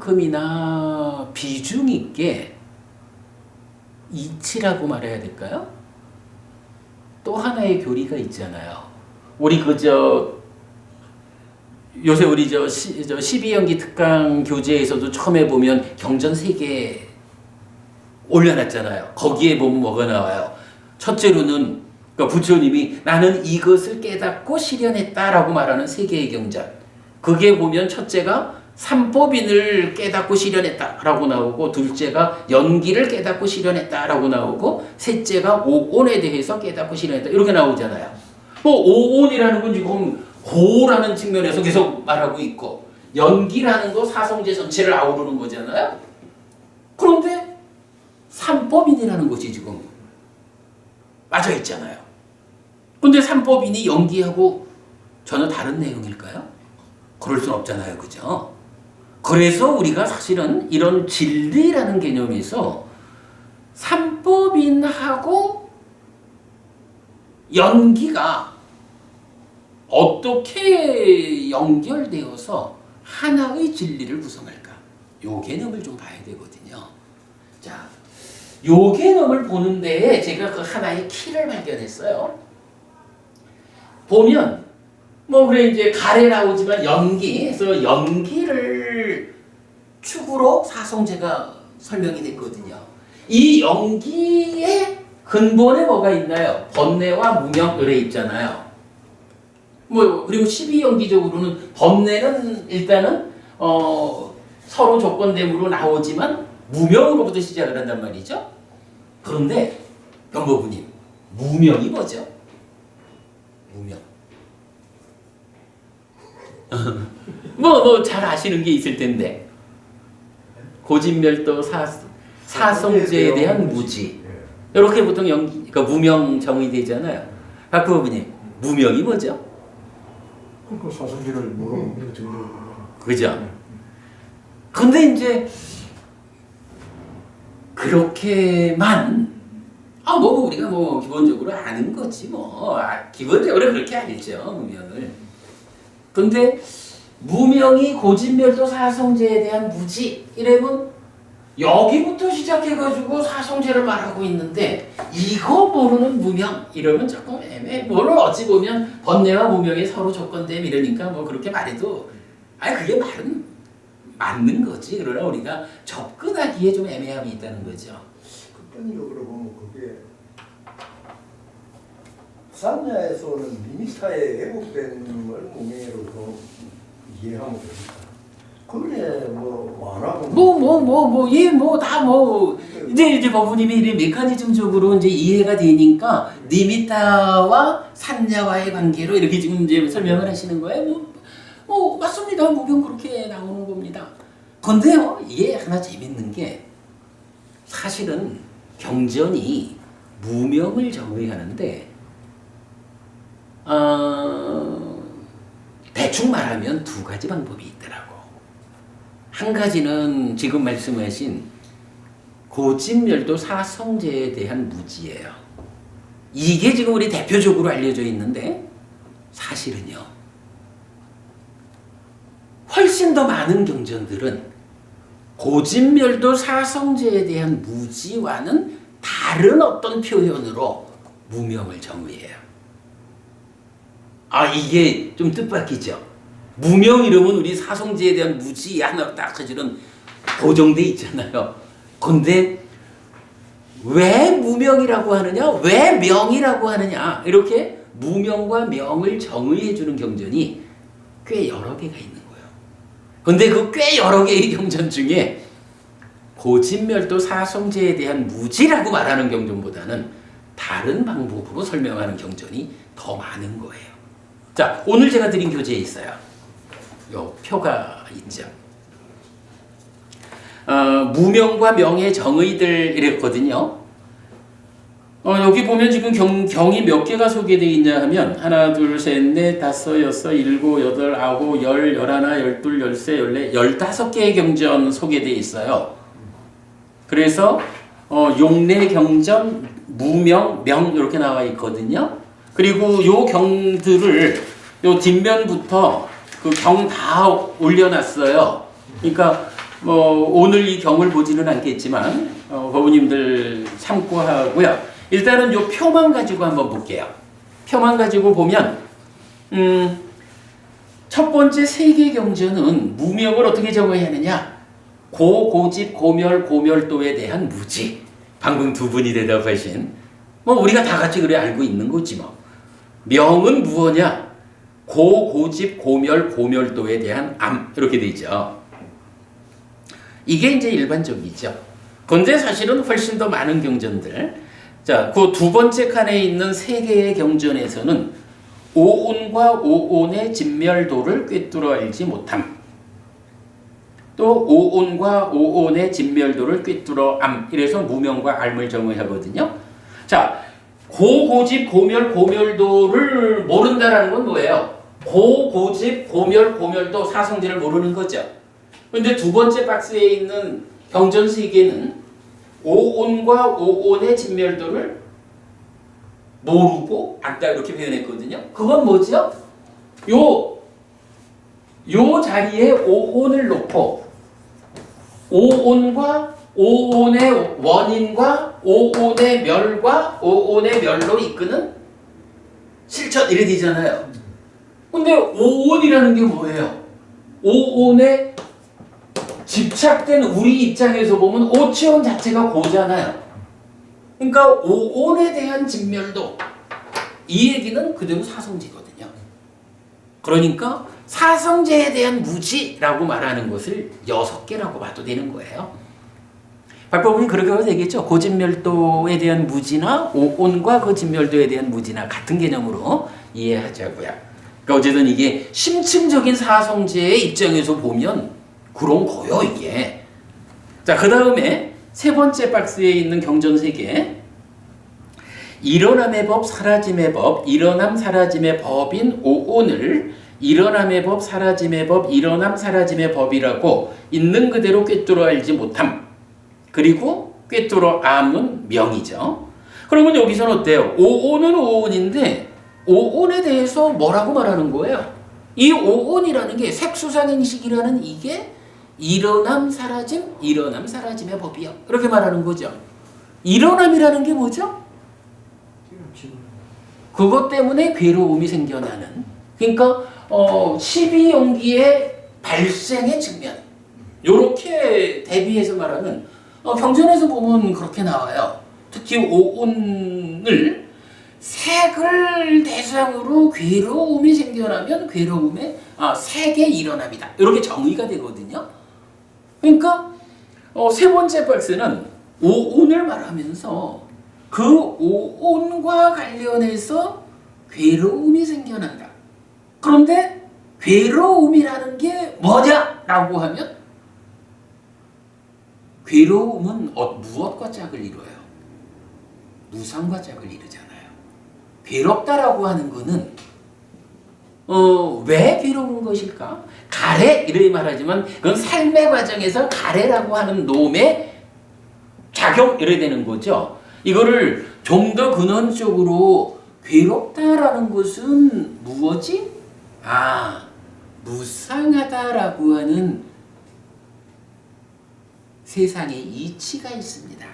연기만큼이나 비중 있게 이치라고 말해야 될까요? 또 하나의 교리가 있잖아요. 우리 요새 우리 12연기 특강 교재에서도 처음에 보면 경전 3개 올려놨잖아요. 거기에 보면 뭐가 나와요? 첫째로는 그러니까 부처님이 나는 이것을 깨닫고 실현했다라고 말하는 세 개의 경전. 그게 보면 첫째가 삼법인을 깨닫고 실현했다라고 나오고, 둘째가 연기를 깨닫고 실현했다라고 나오고, 셋째가 오온에 대해서 깨닫고 실현했다 이렇게 나오잖아요. 뭐 오온이라는 건 지금 고라는 측면에서 계속 말하고 있고, 연기라는 거 사성제 전체를 아우르는 거잖아요. 그런데 삼법인이라는 것이 지금 빠져 있잖아요. 근데 삼법인이 연기하고 전혀 다른 내용일까요? 그럴 순 없잖아요. 그죠? 그래서 우리가 사실은 이런 진리라는 개념에서 삼법인하고 연기가 어떻게 연결되어서 하나의 진리를 구성할까? 요 개념을 좀 봐야 되거든요. 자, 요 개념을 보는 데에 제가 그 하나의 키를 발견했어요. 보면 뭐 그래 이제 가래 나오지만 연기에서 연기를 축으로 사성제가 설명이 됐거든요. 이 연기의 근본에 뭐가 있나요? 번뇌와 무명열에 있잖아요. 뭐 그리고 12연기적으로는 번뇌는 일단은 서로 조건됨으로 나오지만 무명으로부터 시작을 한단 말이죠. 그런데 연보부님, 무명이 뭐죠? 무명. 뭐 잘 아시는 게 있을 텐데, 고진멸도 사성제에 대한 무지. 이렇게 보통 그러니까 무명 정의되잖아요. 박부부님, 무명이 뭐죠? 그 사성제를 모르는 정도. 그죠? 근데 이제 그렇게만 뭐 우리가 뭐 기본적으로 아는 거지 뭐. 기본적으로 그렇게 알죠, 무명을. 근데 무명이 고진멸도 사성제에 대한 무지 이러면 여기부터 시작해가지고 사성제를 말하고 있는데, 이거 모르는 무명 이러면 조금 애매해. 뭐를 어찌 보면 번뇌와 무명이 서로 조건됨 이러니까 뭐 그렇게 말해도 그게 말은 맞는 거지. 그러나 우리가 접근하기에 좀 애매함이 있다는 거죠. 극단적으로 보면 그게 산야에서는 미미타에 회복된 걸 무명으로 이해하면 됩니다. 그래 뭐 완화고 이제 법부님이 이런 메커니즘적으로 이제 이해가 되니까 니미타와 산야와의 관계로 이렇게 지금 이제 설명을 하시는 거예요. 맞습니다. 무명 그렇게 나오는 겁니다. 근데요, 이게 하나 재밌는 게 사실은 경전이 무명을 정의하는데 대충 말하면 두 가지 방법이 있더라고. 한 가지는 지금 말씀하신 고진멸도 사성제에 대한 무지예요. 이게 지금 우리 대표적으로 알려져 있는데, 사실은요 훨씬 더 많은 경전들은 고진멸도 사성제에 대한 무지와는 다른 어떤 표현으로 무명을 정의해요. 이게 좀 뜻밖이죠. 무명 이러면 우리 사성제에 대한 무지 하나 딱 사실은 고정돼 있잖아요. 근데 왜 무명이라고 하느냐, 왜 명이라고 하느냐, 이렇게 무명과 명을 정의해 주는 경전이 꽤 여러 개가 있는 거예요. 근데 그 꽤 여러 개의 경전 중에 고진멸도 사성제에 대한 무지라고 말하는 경전보다는 다른 방법으로 설명하는 경전이 더 많은 거예요. 자, 오늘 제가 드린 교재에 있어요. 요 표가 있죠. 무명과 명의 정의들 이랬거든요. 여기 보면 지금 경이 몇 개가 소개되어 있냐 하면 하나, 둘, 셋, 넷, 다섯, 여섯, 일곱, 여덟, 아홉, 열, 열하나, 열둘, 열세, 열네, 15개의 경전 소개되어 있어요. 그래서 용례 경전, 무명, 명 이렇게 나와 있거든요. 그리고 요 경들을 요 뒷면부터 그 경 다 올려놨어요. 그러니까 오늘 이 경을 보지는 않겠지만 법부님들 참고하고요. 일단은 요 표만 가지고 한번 볼게요. 표만 가지고 보면 첫 번째 세 개 경전은 무명을 어떻게 적어야 하느냐? 고집, 고멸, 고멸도에 대한 무지. 방금 두 분이 대답하신 뭐 우리가 다 같이 그래 알고 있는 거지 뭐. 명은 무엇냐? 고, 고집, 고멸, 고멸도에 대한 암 이렇게 돼 있죠. 이게 이제 일반적이죠. 그런데 사실은 훨씬 더 많은 경전들. 자, 그 두 번째 칸에 있는 세 개의 경전에서는 오온과 오온의 진멸도를 꿰뚫어 알지 못함. 또 오온과 오온의 진멸도를 꿰뚫어 암. 이래서 무명과 알을 정의하거든요. 자, 고고집 고멸 고멸도를 모른다라는 건 뭐예요? 고고집 고멸 고멸도 사성제를 모르는 거죠. 그런데 두 번째 박스에 있는 경전 세 개는 오온과 오온의 진멸도를 모르고 안다 이렇게 표현했거든요. 그건 뭐죠? 요 자리에 오온을 놓고 오온과 오온의 원인과 오온의 멸과 오온의 멸로 이끄는 실천 이래 되잖아요. 근데 오온이라는 게 뭐예요? 오온에 집착된 우리 입장에서 보면 오체온 자체가 고잖아요. 그러니까 오온에 대한 진멸도 이 얘기는 그대로 사성제거든요. 그러니까 사성제에 대한 무지라고 말하는 것을 6개라고 봐도 되는 거예요. 박법은이 그렇게 봐도 되겠죠. 고진멸도에 대한 무지나 오온과 그 진멸도에 대한 무지나 같은 개념으로 이해하자고요. 그러니까 어쨌든 이게 심층적인 사성제의 입장에서 보면 그런 거요 이게. 자, 그 다음에 세 번째 박스에 있는 경전 3개. 일어남의 법, 사라짐의 법, 일어남 사라짐의 법인 오온을 일어남의 법, 사라짐의 법, 일어남 사라짐의 법이라고 있는 그대로 꿰뚫어 알지 못함. 그리고 꿰뚫어 암은 명이죠. 그러면 여기서는 어때요? 오온은 오온인데 오온에 대해서 뭐라고 말하는 거예요? 이 오온이라는 게 색수상행식이라는 이게 일어남 사라짐, 일어남 사라짐의 법이요. 이렇게 말하는 거죠. 일어남이라는 게 뭐죠? 그것 때문에 괴로움이 생겨나는. 그러니까 12용기의 발생의 측면. 요렇게 대비해서 말하는 경전에서 보면 그렇게 나와요. 특히 오온을 색을 대상으로 괴로움이 생겨나면 괴로움의 색의 일어남이다. 이렇게 정의가 되거든요. 그러니까 세 번째 박스는 오온을 말하면서 그 오온과 관련해서 괴로움이 생겨난다. 그런데 괴로움이라는 게 뭐냐라고 하면 괴로움은 무엇과 짝을 이뤄요? 무상과 짝을 이루잖아요. 괴롭다라고 하는 거는 왜 괴로운 것일까? 가래 이렇게 말하지만 그건 삶의 과정에서 가래라고 하는 놈의 작용 이래 되는 거죠. 이거를 좀 더 근원적으로 괴롭다라는 것은 무엇이? 무상하다라고 하는 세상에 이치가 있습니다.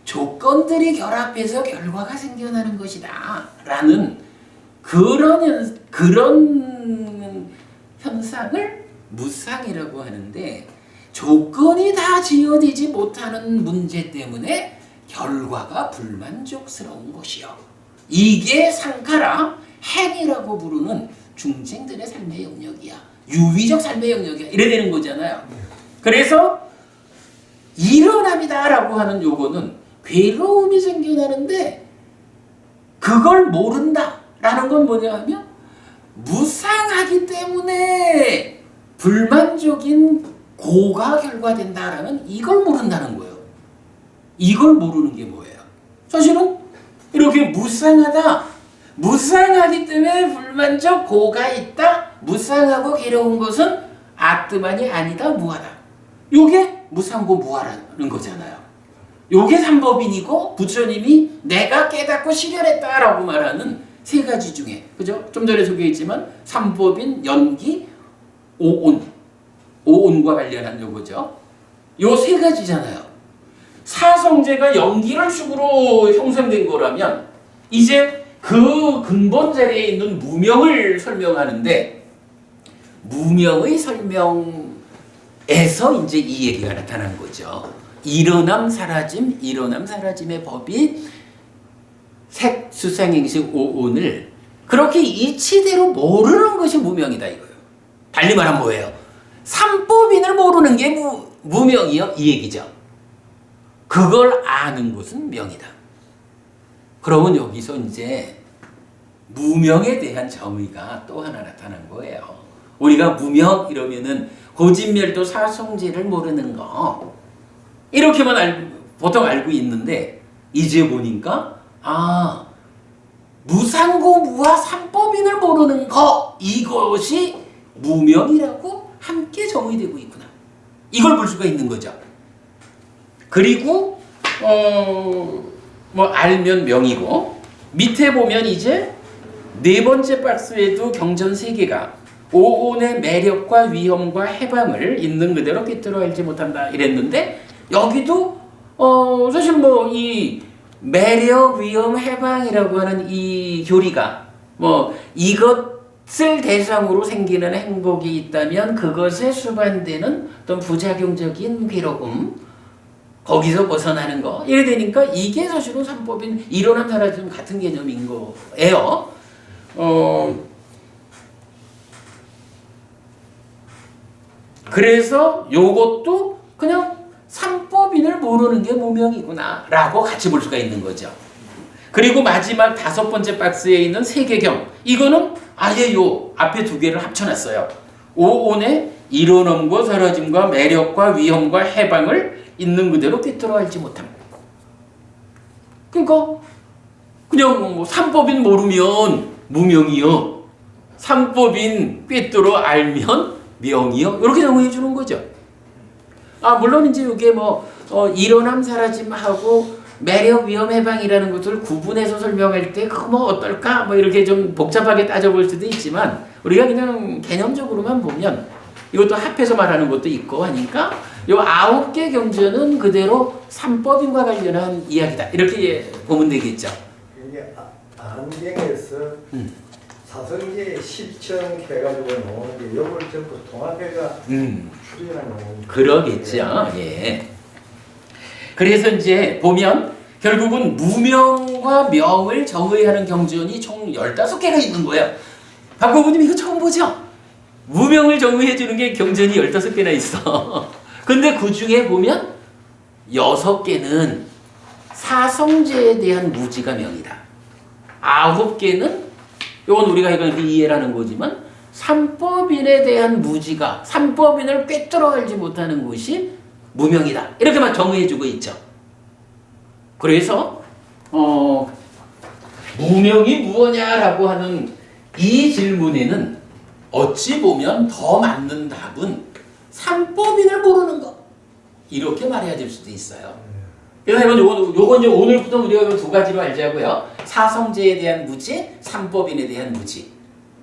조건들이 결합해서 결과가 생겨나는 것이다 라는 그런 현상을 무상이라고 하는데, 조건이 다 지어지지 못하는 문제 때문에 결과가 불만족스러운 것이요. 이게 상카라, 행이라고 부르는 중생들의 삶의 영역이야. 유위적 삶의 영역이야. 이래 되는 거잖아요. 그래서 일어남이다라고 하는 요거는 괴로움이 생겨나는데 그걸 모른다라는 건 뭐냐 하면 무상하기 때문에 불만족인 고가 결과된다라는 이걸 모른다는 거예요. 이걸 모르는 게 뭐예요? 사실은 이렇게 무상하기 때문에 불만족 고가 있다. 무상하고 괴로운 것은 아뜨만이 아니다. 무하다. 요게 무상고 무하라는 거잖아요. 요게 삼법인이고 부처님이 내가 깨닫고 실현했다라고 말하는 세 가지 중에, 그죠? 좀 전에 소개했지만 삼법인, 연기, 오온과 관련한 요거죠. 요 세 가지잖아요. 사성제가 연기를 축으로 형성된 거라면 이제 그 근본 자리에 있는 무명을 설명하는데, 무명의 설명에서 이제 이 얘기가 나타난 거죠. 일어남 사라짐, 일어남 사라짐의 법이 색수상행식 오온을 그렇게 이치대로 모르는 것이 무명이다 이거예요. 달리 말하면 뭐예요? 삼법인을 모르는 게 무명이요 이 얘기죠. 그걸 아는 것은 명이다. 그러면 여기서 이제 무명에 대한 정의가 또 하나 나타난 거예요. 우리가 무명 이러면은 고진멸도 사성제를 모르는 거 이렇게만 보통 알고 있는데 이제 보니까 무상고 무와 삼법인을 모르는 거 이것이 무명이라고 함께 정의되고 있구나. 이걸 볼 수가 있는 거죠. 그리고 뭐 알면 명이고 밑에 보면 이제 네 번째 박스에도 경전 3개가 오온의 매력과 위험과 해방을 있는 그대로 꿰뚫어 알지 못한다 이랬는데 여기도 사실 뭐 이 매력, 위험, 해방이라고 하는 이 교리가 뭐 이것을 대상으로 생기는 행복이 있다면 그것에 수반되는 어떤 부작용적인 괴로움 거기서 벗어나는 거 이래 되니까 이게 사실은 삼법인 이론함 사라짐 같은 개념인 거예요. 그래서 요것도 그냥 삼법인을 모르는 게 무명이구나 라고 같이 볼 수가 있는 거죠. 그리고 마지막 5번째 박스에 있는 세계경 이거는 아예 요 앞에 2개를 합쳐놨어요. 오온의 이론함과 사라짐과 매력과 위험과 해방을 있는 그대로 꿰뚫어 알지 못함. 그러니까 그냥 뭐 삼법인 모르면 무명이요, 삼법인 꿰뚫어 알면 명이요 이렇게 정의해 주는 거죠. 물론 이제 이게 뭐 이론함 사라짐하고 매력 위험 해방이라는 것을 구분해서 설명할 때 그거 뭐 어떨까 뭐 이렇게 좀 복잡하게 따져볼 수도 있지만 우리가 그냥 개념적으로만 보면 이것도 합해서 말하는 것도 있고 하니까 요 9개 경전은 그대로 삼법인과 관련한 이야기다 이렇게 보면 되겠죠. 이게 안경에서 사성제 실천해가지고 나오는 게 요걸 전부 통합해가 추리해 놓은 그러겠죠. 예. 그래서 이제 보면 결국은 무명과 명을 정의하는 경전이 총 15개가 있는 거예요. 박고부님 이거 처음 보죠? 무명을 정의해 주는 게 경전이 15개나 있어. 근데 그 중에 보면 6개는 사성제에 대한 무지가 명이다. 9개는 이건 우리가 이걸 이해라는 거지만 삼법인에 대한 무지가 삼법인을 꿰뚫어 알지 못하는 것이 무명이다. 이렇게만 정의해주고 있죠. 그래서 무명이 무엇냐라고 하는 이 질문에는 어찌 보면 더 맞는 답은 삼법인을 모르는 것 이렇게 말해야 될 수도 있어요. 그래서 요건 이제 오늘부터 우리가 2가지로 알자고요. 사성제에 대한 무지, 삼법인에 대한 무지.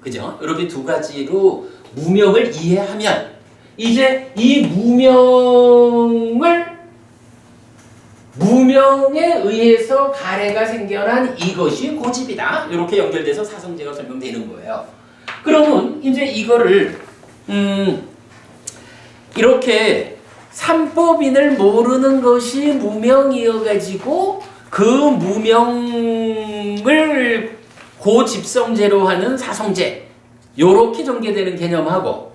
그죠? 이렇게 2가지로 무명을 이해하면 이제 이 무명에 의해서 가래가 생겨난 이것이 고집이다. 이렇게 연결돼서 사성제가 설명되는 거예요. 그러면 이제 이거를 이렇게 삼법인을 모르는 것이 무명이어가지고 그 무명을 고집성제로 하는 사성제 요렇게 전개되는 개념하고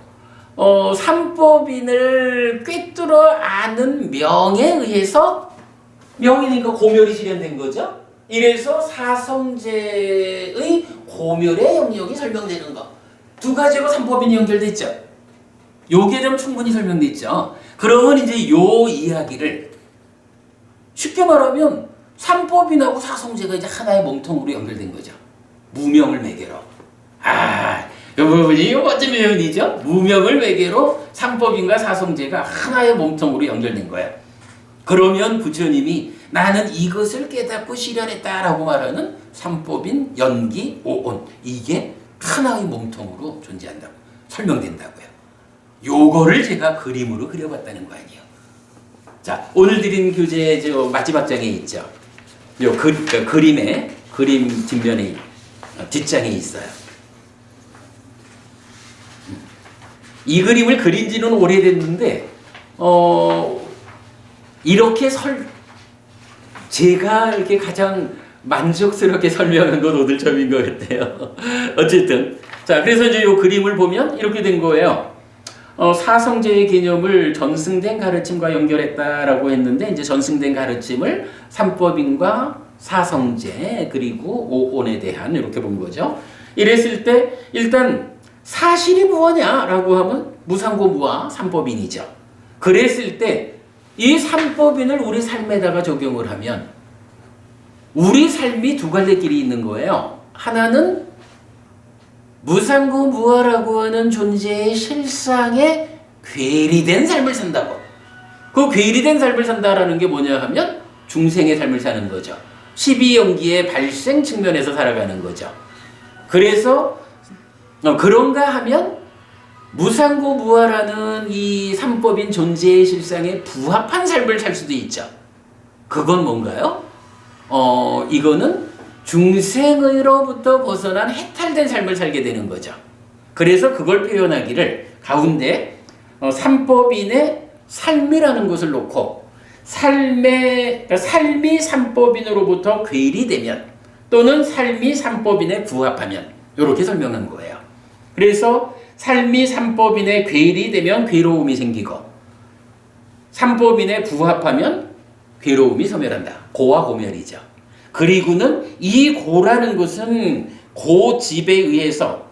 삼법인을 꿰뚫어 아는 명에 의해서 명이니까 고멸이 실현된 거죠. 이래서 사성제의 고멸의 영역이 설명되는 거. 2가지로 삼법인이 연결됐죠. 요 개념 충분히 설명됐죠. 그러면 이제 요 이야기를 쉽게 말하면 삼법인하고 사성제가 이제 하나의 몸통으로 연결된 거죠. 무명을 매개로. 이 부분이 어떤 표현이죠? 무명을 매개로 삼법인과 사성제가 하나의 몸통으로 연결된 거예요. 그러면 부처님이 나는 이것을 깨닫고 실현했다라고 말하는 삼법인, 연기, 오온 이게 하나의 몸통으로 존재한다고 설명된다고요. 요거를 제가 그림으로 그려봤다는 거 아니에요. 자, 오늘 드린 교재 마지막 장에 있죠. 요 그림에 그림 뒷면에 뒷장에 있어요. 이 그림을 그린 지는 오래됐는데 이렇게 제가 이렇게 가장 만족스럽게 설명한 건 오늘 처음인 것 같아요. 어쨌든 자, 그래서 이제 이 그림을 보면 이렇게 된 거예요. 사성제의 개념을 전승된 가르침과 연결했다라고 했는데 이제 전승된 가르침을 삼법인과 사성제 그리고 오온에 대한 이렇게 본 거죠. 이랬을 때 일단 사실이 무엇냐라고 하면 무상고 무아 삼법인이죠. 그랬을 때 이 삼법인을 우리 삶에다가 적용을 하면 우리 삶이 두 갈래 길이 있는 거예요. 하나는 무상고 무아라고 하는 존재의 실상에 괴리된 삶을 산다고. 그 괴리된 삶을 산다라는 게 뭐냐 하면 중생의 삶을 사는 거죠. 12연기의 발생 측면에서 살아가는 거죠. 그래서 그런가 하면 무상고 무아라는 이 삼법인 존재의 실상에 부합한 삶을 살 수도 있죠. 그건 뭔가요? 이거는 중생의로부터 벗어난 해탈된 삶을 살게 되는 거죠. 그래서 그걸 표현하기를 가운데 삼법인의 삶이라는 것을 놓고 삶이 삼법인으로부터 괴리되면 또는 삶이 삼법인에 부합하면 이렇게 설명한 거예요. 그래서 삶이 삼법인에 괴리되면 괴로움이 생기고 삼법인에 부합하면 괴로움이 소멸한다. 고와 고멸이죠. 그리고는 이 고라는 것은 고집에 의해서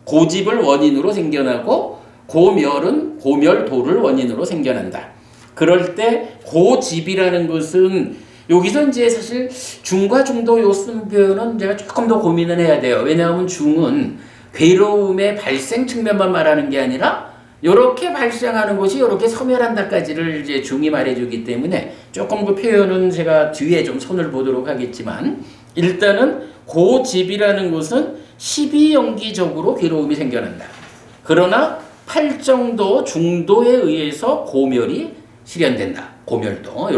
고집을 원인으로 생겨나고 고멸은 고멸도를 원인으로 생겨난다. 그럴 때 고집이라는 것은 여기서 이제 사실 중과 중도 요 쓴 표현은 제가 조금 더 고민을 해야 돼요. 왜냐하면 중은 괴로움의 발생 측면만 말하는 게 아니라 이렇게 발생하는 것이 이렇게 소멸한다까지를 이제 중이 말해주기 때문에 조금 그 표현은 제가 뒤에 좀 손을 보도록 하겠지만 일단은 고집이라는 것은 12연기적으로 괴로움이 생겨난다. 그러나 팔정도 중도에 의해서 고멸이 실현된다. 고멸도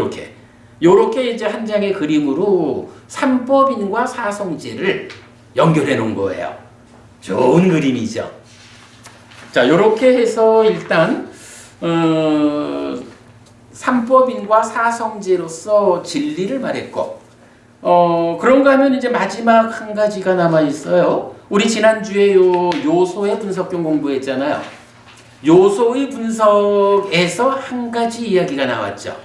요렇게 이제 한 장의 그림으로 삼법인과 사성제를 연결해 놓은 거예요. 좋은 그림이죠. 자, 요렇게 해서 일단 삼법인과 사성제로서 진리를 말했고 그런가 하면 이제 마지막 한 가지가 남아 있어요. 우리 지난주에 요소의 분석경 공부했잖아요. 요소의 분석에서 한 가지 이야기가 나왔죠.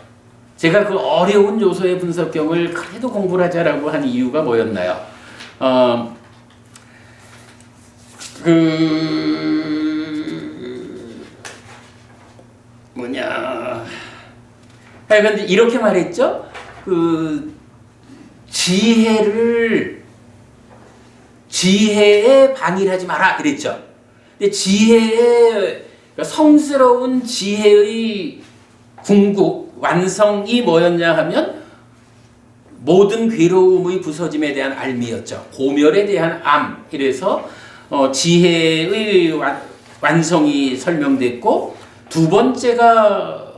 제가 그 어려운 요소의 분석경을 그래도 공부를 하자라고 한 이유가 뭐였나요? 하여간 이렇게 말했죠. 지혜에 방일하지 마라 그랬죠. 근데 그러니까 성스러운 지혜의 궁극 완성이 뭐였냐 하면 모든 괴로움의 부서짐에 대한 알미였죠. 고멸에 대한 암. 이래서 지혜의 완성이 설명됐고 두 번째가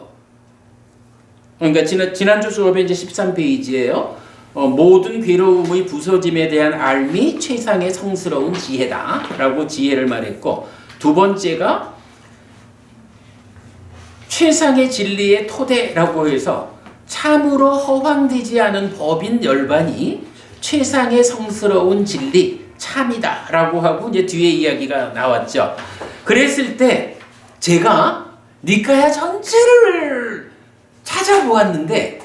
그러니까 지난주 수업에 이제 13페이지예요. 모든 괴로움의 부서짐에 대한 알미 최상의 성스러운 지혜다라고 지혜를 말했고 두 번째가 최상의 진리의 토대라고 해서 참으로 허황되지 않은 법인 열반이 최상의 성스러운 진리 참이다 라고 하고 이제 뒤에 이야기가 나왔죠. 그랬을 때 제가 니까야 전체를 찾아보았는데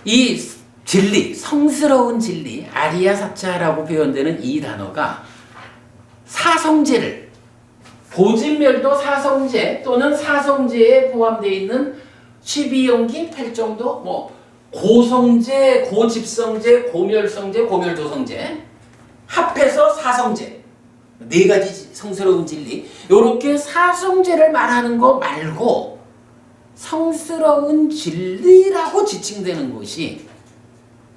이 진리, 성스러운 진리, 아리야사차라고 표현되는 이 단어가 사성제를 고진멸도 사성제 또는 사성제에 포함되어 있는 12연기 8정도 고성제, 고집성제, 고멸성제, 고멸도성제 합해서 사성제 네 가지 성스러운 진리 요렇게 사성제를 말하는 거 말고 성스러운 진리라고 지칭되는 것이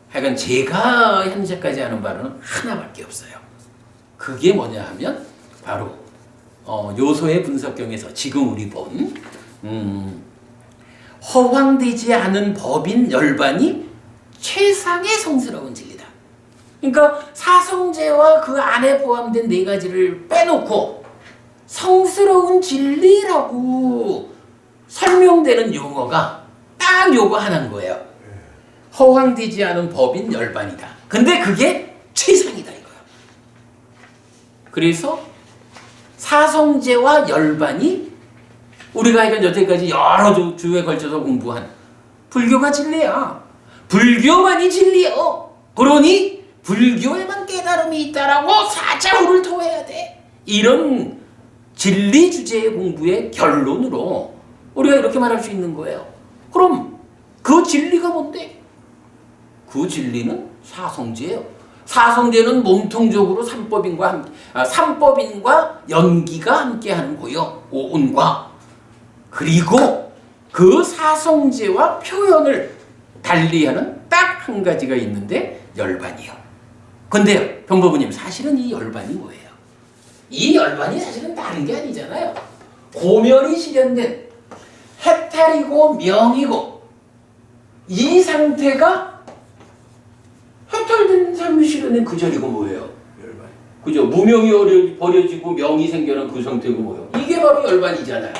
하여간 제가 현재까지 하는 바로는 하나밖에 없어요. 그게 뭐냐 하면 바로 요소의 분석경에서 지금 우리 본 허황되지 않은 법인 열반이 최상의 성스러운 진리다. 그러니까 사성제와 그 안에 포함된 네 가지를 빼놓고 성스러운 진리라고 설명되는 용어가 딱 요거 하나인 거예요. 허황되지 않은 법인 열반이다. 근데 그게 최상이다 이거야. 그래서 사성제와 열반이 우리가 이건 여태까지 여러 주에 걸쳐서 공부한 불교가 진리야. 불교만이 진리요. 그러니 불교에만 깨달음이 있다라고 사자후를 토해야 돼. 이런 진리 주제의 공부의 결론으로 우리가 이렇게 말할 수 있는 거예요. 그럼 그 진리가 뭔데? 그 진리는 사성제예요. 사성제는 몸통적으로 삼법인과 연기가 함께하는 거요. 오온과. 그리고 그 사성제와 표현을 달리하는 딱 한 가지가 있는데 열반이요. 근데요, 병법부님 사실은 이 열반이 뭐예요? 이 열반이 사실은 다른 게 아니잖아요. 고멸이 실현된 해탈이고 명이고 이 상태가 해탈된 삶이 실현된 그 자리가 뭐예요? 열반. 그죠? 무명이 버려지고 명이 생겨난 그 상태가 뭐예요? 이게 바로 열반이잖아요.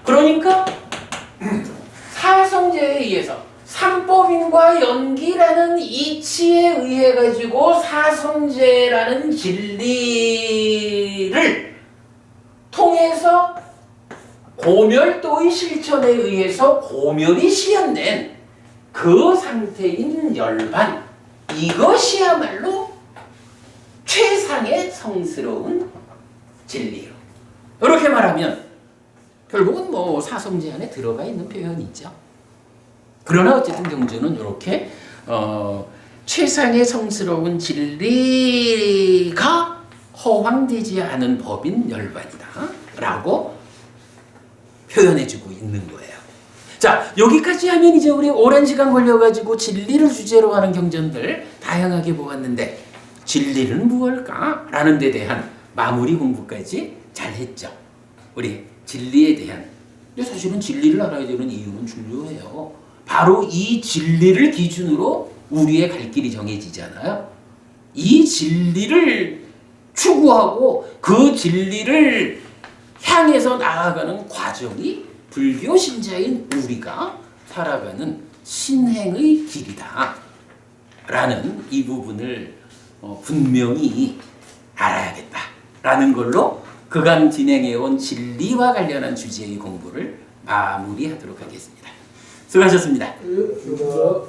그러니까 사성제에 의해서 삼법인과 연기라는 이치에 의해 가지고 사성제라는 진리를 통해서 고멸도의 실천에 의해서 고멸이 실현된 그 상태인 열반, 이것이야말로 최상의 성스러운 진리요. 이렇게 말하면 결국은 뭐 사성제 안에 들어가 있는 표현이죠. 그러나 어쨌든 경전은 이렇게 최상의 성스러운 진리가 허황되지 않은 법인 열반이다 라고 표현해주고 있는 거예요. 자, 여기까지 하면 이제 우리 오랜 시간 걸려가지고 진리를 주제로 하는 경전들 다양하게 보았는데 진리는 무엇일까? 라는 데 대한 마무리 공부까지 잘 했죠. 우리 진리에 대한. 근데 사실은 진리를 알아야 되는 이유는 중요해요. 바로 이 진리를 기준으로 우리의 갈 길이 정해지잖아요. 이 진리를 추구하고 그 진리를 향해서 나아가는 과정이 불교 신자인 우리가 살아가는 신행의 길이다 라는 이 부분을 분명히 알아야겠다라는 걸로 그간 진행해온 진리와 관련한 주제의 공부를 마무리하도록 하겠습니다. 수고하셨습니다. 수고.